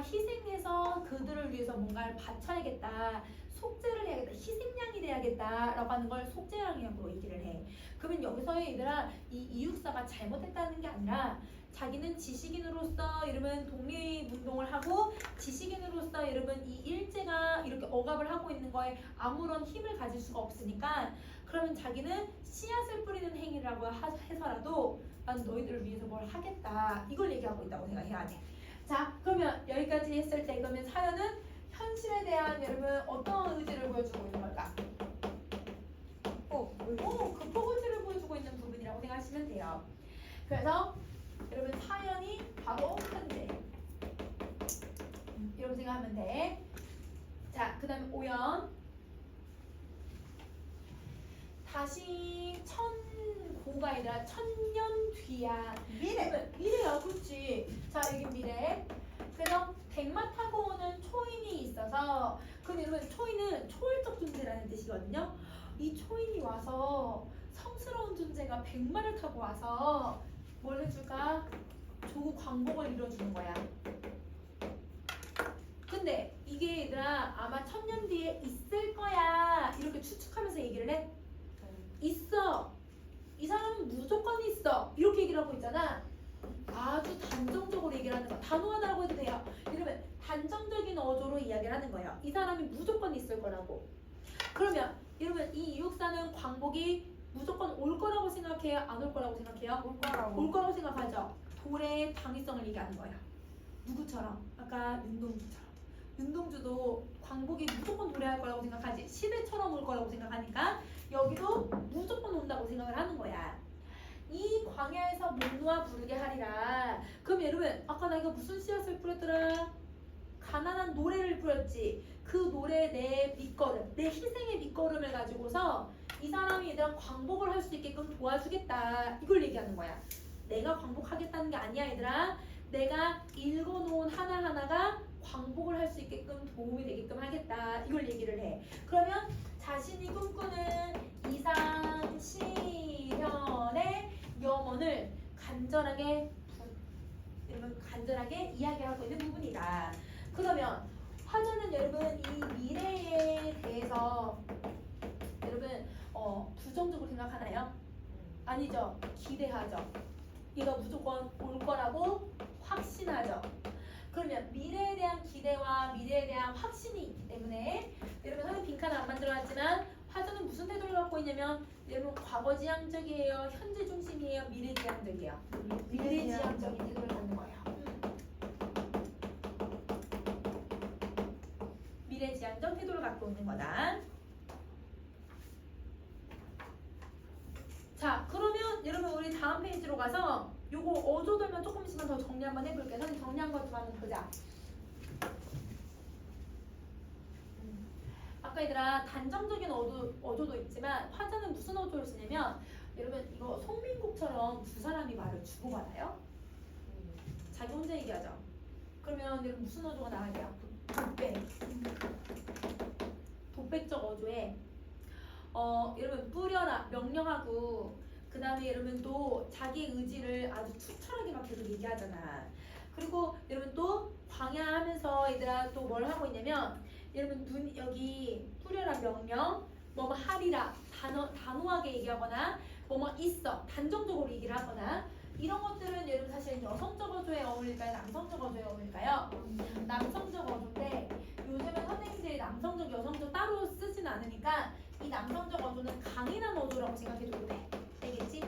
희생해서 그들을 위해서 뭔가를 바쳐야겠다. 속죄를 해야겠다. 희생양이 돼야겠다라고 하는 걸 속죄양이라고 얘기를 해. 그러면 여기서 얘들아 이 이육사가 잘못했다는 게 아니라 자기는 지식인으로서 이러면 독립운동을 하고 지식인으로서 여러분 이 일제가 이렇게 억압을 하고 있는 거에 아무런 힘을 가질 수가 없으니까 그러면 자기는 씨앗을 뿌리는 행위라고 해서라도 난 너희들을 위해서 뭘 하겠다. 이걸 얘기하고 있다고 생각해야 돼. 자 그러면 여기까지 했을 때 그러면 사연은 현실에 대한 여러분 어떤 의지를 보여주고 있는 걸까? 극복 의지를 보여주고 있는 부분이라고 생각하시면 돼요. 그래서 여러분 사연이 바로 현재 이렇게 생각하면 돼. 자 그 다음에 오연 다시 천고가 아니라 천년 뒤야. 미래야. 그렇지. 자 여기 미래. 그래서 백마 타고 오는 초인이 있어서 근데 여러분 초인은 초월적 존재라는 뜻이거든요. 이 초인이 와서 성스러운 존재가 백마를 타고 와서 뭘 해줄까? 조국 광복을 이뤄주는 거야. 근데 이게 얘들아 아마 천년 뒤에 있을 거야 이렇게 추측하면서 얘기를 해. 있어. 이 사람은 무조건 있어. 이렇게 얘기를 하고 있잖아. 같고. 그러면 여러분 이 이육사는 광복이 무조건 올 거라고 생각해요? 안 올 거라고 생각해요? 올 거라고. 올 거라고 생각하죠. 돌의 당위성을 얘기하는 거예요. 누구처럼? 아까 윤동주처럼. 윤동주도 광복이 무조건 노래할 거라고 생각하지. 시대처럼 올 거라고 생각하니까 여기도 무조건 온다고 생각을 하는 거야. 이 광야에서 못 부르게 하리라. 그럼 여러분 아까 나 이거 무슨 씨앗을 뿌렸더라? 가난한 노래를 뿌렸지. 그 노래 내 밑거름, 내 희생의 밑거름을 가지고서 이 사람이 얘들아 광복을 할 수 있게끔 도와주겠다. 이걸 얘기하는 거야. 내가 광복하겠다는 게 아니야 얘들아. 내가 읽어놓은 하나하나가 광복을 할 수 있게끔 도움이 되게끔 하겠다. 이걸 얘기를 해. 그러면 자신이 꿈꾸는 이상 시련의 염원을 간절하게 여러분 간절하게 이야기하고 있는 부분이다. 그러면 화자는 여러분 이 미래에 대해서 여러분 부정적으로 생각하나요? 아니죠. 기대하죠. 얘가 무조건 올 거라고 확신하죠. 그러면 미래에 대한 기대와 미래에 대한 확신이 있기 때문에 여러분 선생님 빈칸을 안 만들어놨지만 화자는 무슨 태도를 갖고 있냐면 여러분 과거지향적이에요, 현재 중심이에요, 미래지향적이에요. 미래지향적인 태도를 갖는 거예요. 미래지향적 태도를 갖고 있는 거다. 자, 그러면 여러분 우리 다음 페이지로 가서 요거 어조들만 조금씩만 더 정리 한번 해볼게요. 선생님 정리한 것 좀 한번 보자. 아까 얘들아 단정적인 어조도 있지만 화자는 무슨 어조를 쓰냐면 여러분 이거 송민국처럼 두 사람이 말을 주고받아요. 자기 혼자 얘기하죠. 그러면 여러분 무슨 어조가 나와요? 독백적 어조에 여러분 뿌려라 명령하고 그 다음에 여러분 또 자기 의지를 아주 투철하게 막 계속 얘기하잖아. 그리고 여러분 또 광야 하면서 얘들아 또 뭘 하고 있냐면 여러분 눈 여기 뿌려라 명령 뭐뭐 하리라 단호하게 얘기하거나 뭐뭐 있어 단정적으로 얘기를 하거나 이런 것들은 여러분 사실 여성적 어조에 어울릴까요? 남성적 어조에 어울릴까요? 남성적 어조인데 요즘은 선생님들이 남성적 여성적 따로 쓰진 않으니까 이 남성적 어조는 강인한 어조라고 생각해줘도 돼. 되겠지?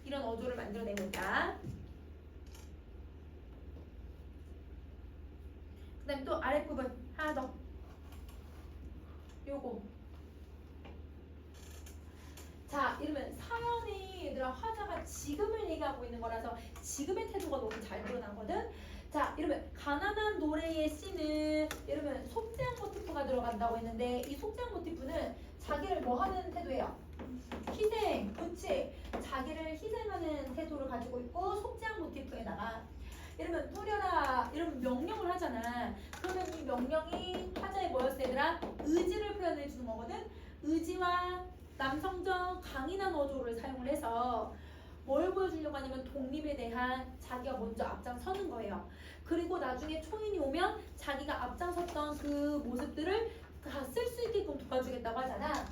이런 어조를 만들어내고 있다. 그 다음에 또 아랫부분 하나 더 요거 자 이러면 사연이 얘들아 화자가 지금을 얘기하고 있는 거라서 지금의 태도가 너무 잘 드러나거든. 자 이러면 가난한 노래의 씨는 여러분 속죄한 모티프가 들어간다고 했는데 이 속죄한 모티프는 자기를 뭐 하는 태도예요? 희생, 그치? 자기를 희생하는 태도를 가지고 있고 속죄한 모티프에다가 이러면 뿌려라 이러면 명령을 하잖아. 그러면 이 명령이 화자의 뭐였어 얘들아? 의지를 표현해 주는 거거든. 의지와 남성적 강인한 어조를 사용을 해서 뭘 보여주려고 하냐면 독립에 대한 자기가 먼저 앞장서는 거예요. 그리고 나중에 초인이 오면 자기가 앞장섰던 그 모습들을 다 쓸 수 있게끔 도와주겠다고 하잖아.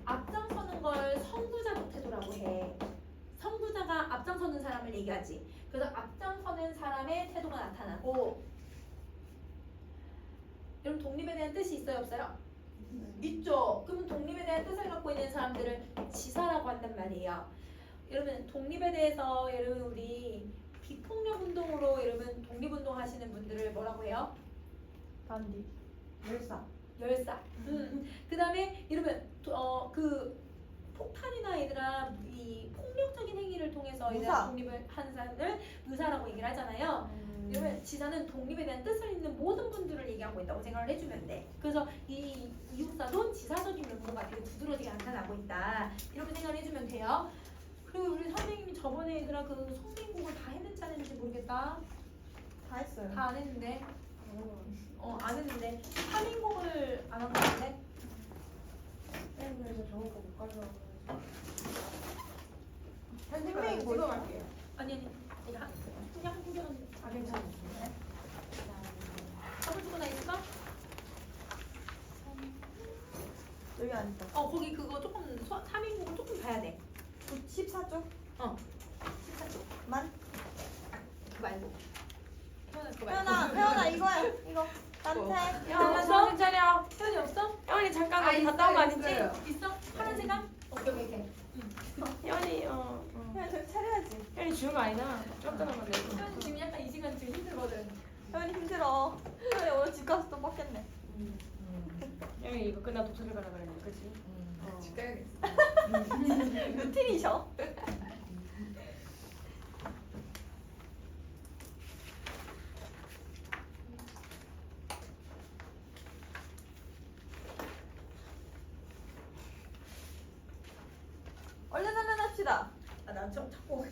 앞장서는 걸 선구자적 태도라고 해. 선구자가 앞장서는 사람을 얘기하지. 그래서 앞장서는 사람의 태도가 나타나고 여러분 독립에 대한 뜻이 있어요 없어요? 있죠. 그러면 독립에 대한 뜻을 갖고 있는 사람들을 지사라고 한단 말이에요. 여러분 독립에 대해서 여러분 우리 비폭력 운동으로 여러분 독립운동 하시는 분들을 뭐라고 해요? 반디. 열사. 그 다음에 여러분 그 폭탄이나 얘들아 이 폭력적인 행위를 통해서 얘들아 독립을 한 사람을 의사라고 얘기를 하잖아요. 여러분 지사는 독립에 대한 뜻을 있는 모든 분들을 얘기하고 있다고 생각을 해주면 돼. 그래서 이 이육사도 지사적인 면모가 되게 두드러지게 나타나고 있다. 이렇게 생각을 해주면 돼요. 그리고 우리 선생님이 저번에 얘들아 그 송민국을 다 했는지 안 했는지 모르겠다. 다 했어요. 다 안 했는데 안 했는데 3인곡을 안 한 거 같은데? 그래서 저거 못 가져와서. 선생님 이거 갈게요. 아니 이거 그냥 한 개만 아 괜찮아요. 잡을 수가 나 있을까? 여기 안 있다. 거기 그거 조금 3인곡을 조금 봐야 돼. 14쪽? 14쪽 만? 그 말고 태연아 그거 말고 태연아 이거야. 이거. 산책. 없어? 정신 차려. 혜연이 없어? 혜원이 잠깐 어디 갔다 온 거 아니지? 있어? 파란 색감? 오케이 오케이 오케이. 혜원이 혜연이 정신 차려야지. 혜원이 주는 거 아니다. 좀 전에 만데. 혜연이 지금 약간 이 시간 지금 힘들거든. 혜연이 힘들어. 혜연이 오늘 집 가서 또 뻗겠네. 혜원이 이거 끝나 독서실 가라 그랬는데, 그치? 집 가야겠어. 루틴이셔. 얼른 합시다. 나좀 자꾸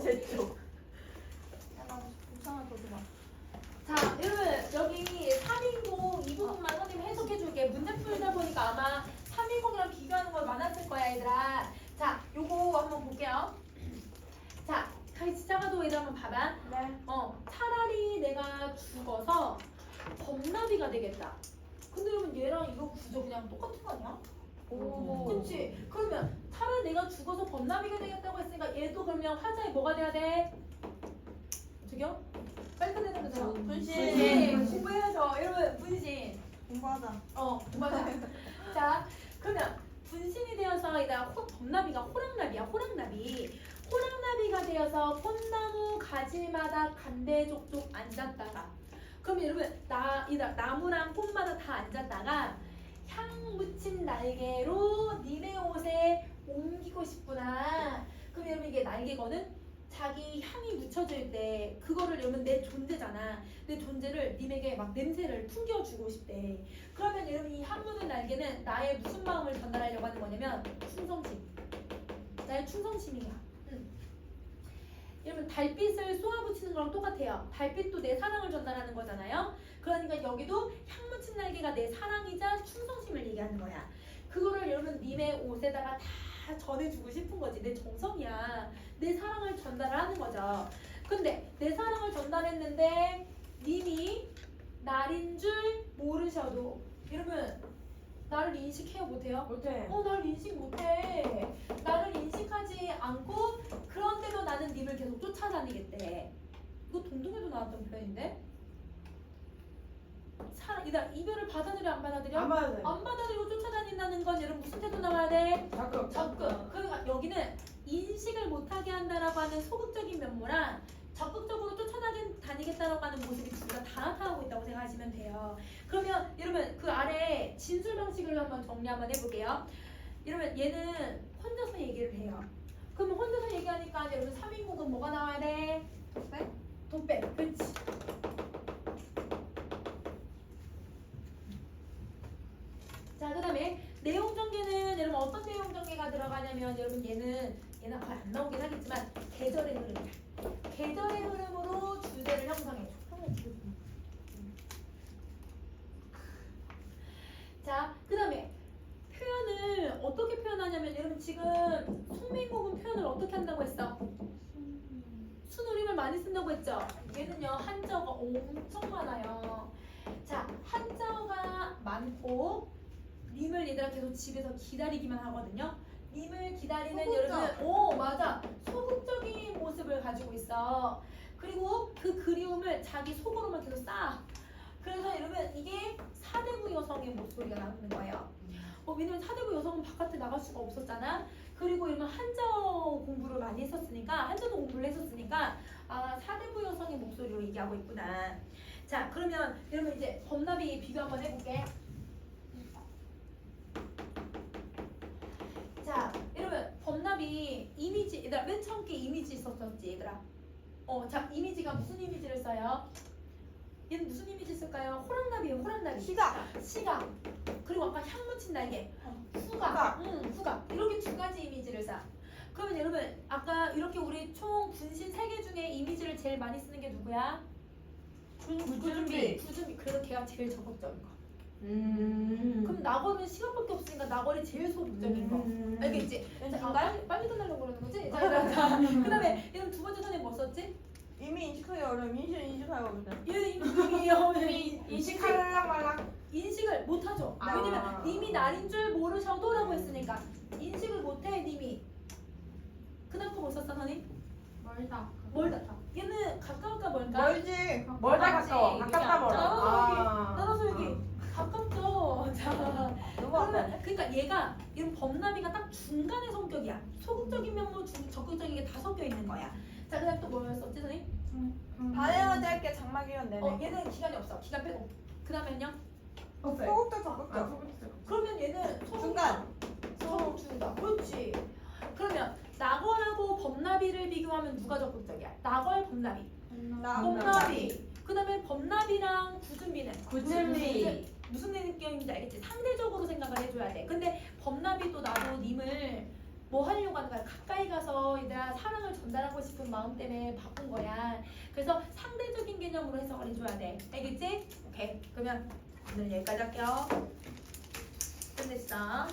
제 쪽. 야, 나 괜찮아, 더 줘봐. 자, 여러분 여기 3인공 이 부분만 선생님 해석해 줄게. 문제 풀다 보니까 아마 3인공이랑 비교하는 거 많았을 거야, 얘들아. 자, 요거 한번 볼게요. 자, 같이 작아도 얘들 한번 봐봐. 네. 차라리 내가 죽어서 범나비가 되겠다. 근데 여러분 얘랑 이거 구조 그냥 똑같은 거 아니야? 오. 그치? 그러면 차라리 내가 죽어서 범나비가 되겠다고 했으니까 얘도 그러면 화자에 뭐가 돼야 돼? 저기요? 빨리 끝내자면서 분신. 공부해야죠. 여러분 분신. 공부하자. 맞아. 자, 그러면 분신이 되어서 이다 범나비가 호랑나비야. 호랑나비가 되어서 꽃나무 가지마다 간대족족 앉았다가 그러면 여러분 나무랑 꽃마다 다 앉았다가 향 묻힌 날개로 니네 옷에 옮기고 싶구나. 그럼 여러분 이게 날개거든? 자기 향이 묻혀질 때 그거를 여러분 내 존재잖아. 내 존재를 님에게 막 냄새를 풍겨주고 싶대. 그러면 여러분 이 향 묻은 날개는 나의 무슨 마음을 전달하려고 하는 거냐면 충성심. 나의 충성심이야. 여러분 달빛을 쏘아붙이는 거랑 똑같아요. 달빛도 내 사랑을 전달하는 거잖아요. 그러니까 여기도 향 묻힌 날개가 내 사랑이자 충성심을 얘기하는 거야. 그거를 여러분 님의 옷에다가 다 전해주고 싶은 거지. 내 정성이야. 내 사랑을 전달을 하는 거죠. 근데 내 사랑을 전달했는데 님이 날인 줄 모르셔도 여러분 나를 인식해요 못해요? 못해. 나를 인식 못해. 나를 인식하지 않고 그런데도 나는 님을 계속 쫓아다니겠대. 이거 동동에도 나왔던 표현인데? 이별을 받아들여 안 받아들여? 안 받아들여. 안 받아들이고 쫓아다닌다는 건 여러분 무슨 태도 나와야 돼? 적극. 그러니까 여기는 인식을 못하게 한다라고 하는 소극적인 면모랑 적극적으로 쫓아다니겠다라고 하는 모습이 둘 다 나타나고 있다고 생각하시면 돼요. 그러면 여러분 그 아래 진술 방식을 한번 정리 한번 해볼게요. 여러분 얘는 혼자서 얘기를 해요. 그러면 혼자서 얘기하니까 여러분 3인국은 뭐가 나와야 돼? 돈백. 그렇지. 자, 그 다음에 내용 전개는 여러분 어떤 내용 전개가 들어가냐면 여러분 얘는 거의 안 나오긴 하겠지만 계절의 흐름이야. 계절의 흐름으로 주제를 형성해줘. 자, 그 다음에 표현을 어떻게 표현하냐면 여러분 지금 송민국은 표현을 어떻게 한다고 했어? 순우림을 많이 쓴다고 했죠? 얘는요 한자어가 엄청 많아요. 자, 한자어가 많고 님을 얘들아 계속 집에서 기다리기만 하거든요. 님을 기다리는 소극적. 여러분, 맞아, 소극적인 모습을 가지고 있어. 그리고 그 그리움을 자기 속으로만 계속 쌓아. 그래서 여러분 이게 사대부 여성의 목소리가 나오는 거예요. 왜냐면 사대부 여성은 바깥에 나갈 수가 없었잖아. 그리고 이런 한자어 공부를 많이 했었으니까 한자도 공부를 했었으니까 사대부 여성의 목소리로 얘기하고 있구나. 자, 그러면 여러분 이제 범나비 비교 한번 해볼게. 자, 여러분 범나비 이미지, 얘들아 맨 처음 게 이미지 있었었지 얘들아. 자, 이미지가 무슨 이미지를 써요? 얘는 무슨 이미지 쓸까요? 호랑나비예요. 호랑나비. 시각. 그리고 아까 향 묻힌 날개. 후각. 후각. 이렇게 두 가지 이미지를 써. 그러면 여러분 아까 이렇게 우리 총 분신 3개 중에 이미지를 제일 많이 쓰는 게 누구야? 구준비. 구준비. 그래서 걔가 제일 적극적인 거. 그럼 나걸은 시간밖에 없으니까 나걸이 제일 소극적인 거. 알겠지? 빨리 끝내려고 그러는 거지? 자, 그 다음에 얘는 두 번째 선에 뭐 썼지? 이미 인식하기 어려움. 인식하기 어렵다. 얘는 이미 인식하려고 말랑. 인식을 못하죠. 왜냐면 님이 날인 줄 모르셔도 라고 했으니까 인식을 못해 님이. 그 다음 거 뭐 썼어 선생님? 멀다. 멀다. 얘는 가까울까 멀까? 멀지. 멀다 가깝지. 가까워. 가깝다 멀어. 따라서 여기 가깝죠. 자, 누구 앞에? 그러니까 얘가 이런 범나비가 딱 중간의 성격이야. 소극적인 면모, 적극적인 게 다 섞여 있는 거야. 자, 그다음 또 뭐였었지, 선생님? 다양하게 할게 장막이면 내내. 얘는 기간이 없어. 기간 빼고. 그다음엔요? 없어요. 소극적 아, 적극적. 소극적. 그러면 얘는 중간. 소극 중간. 그렇지. 그러면 낙월하고 범나비를 비교하면 누가 적극적이야? 낙월, 범나비. 범나비. 그다음에 범나비랑 구준비는 구준비. 무슨 느낌인지 알겠지? 상대적으로 생각을 해줘야 돼. 근데 범나비도 나도 님을 뭐 하려고 하는 거야? 가까이 가서 얘들아 사랑을 전달하고 싶은 마음 때문에 바꾼 거야. 그래서 상대적인 개념으로 해석을 해줘야 돼. 알겠지? 오케이. 그러면 오늘 여기까지 할게요. 끝냈어.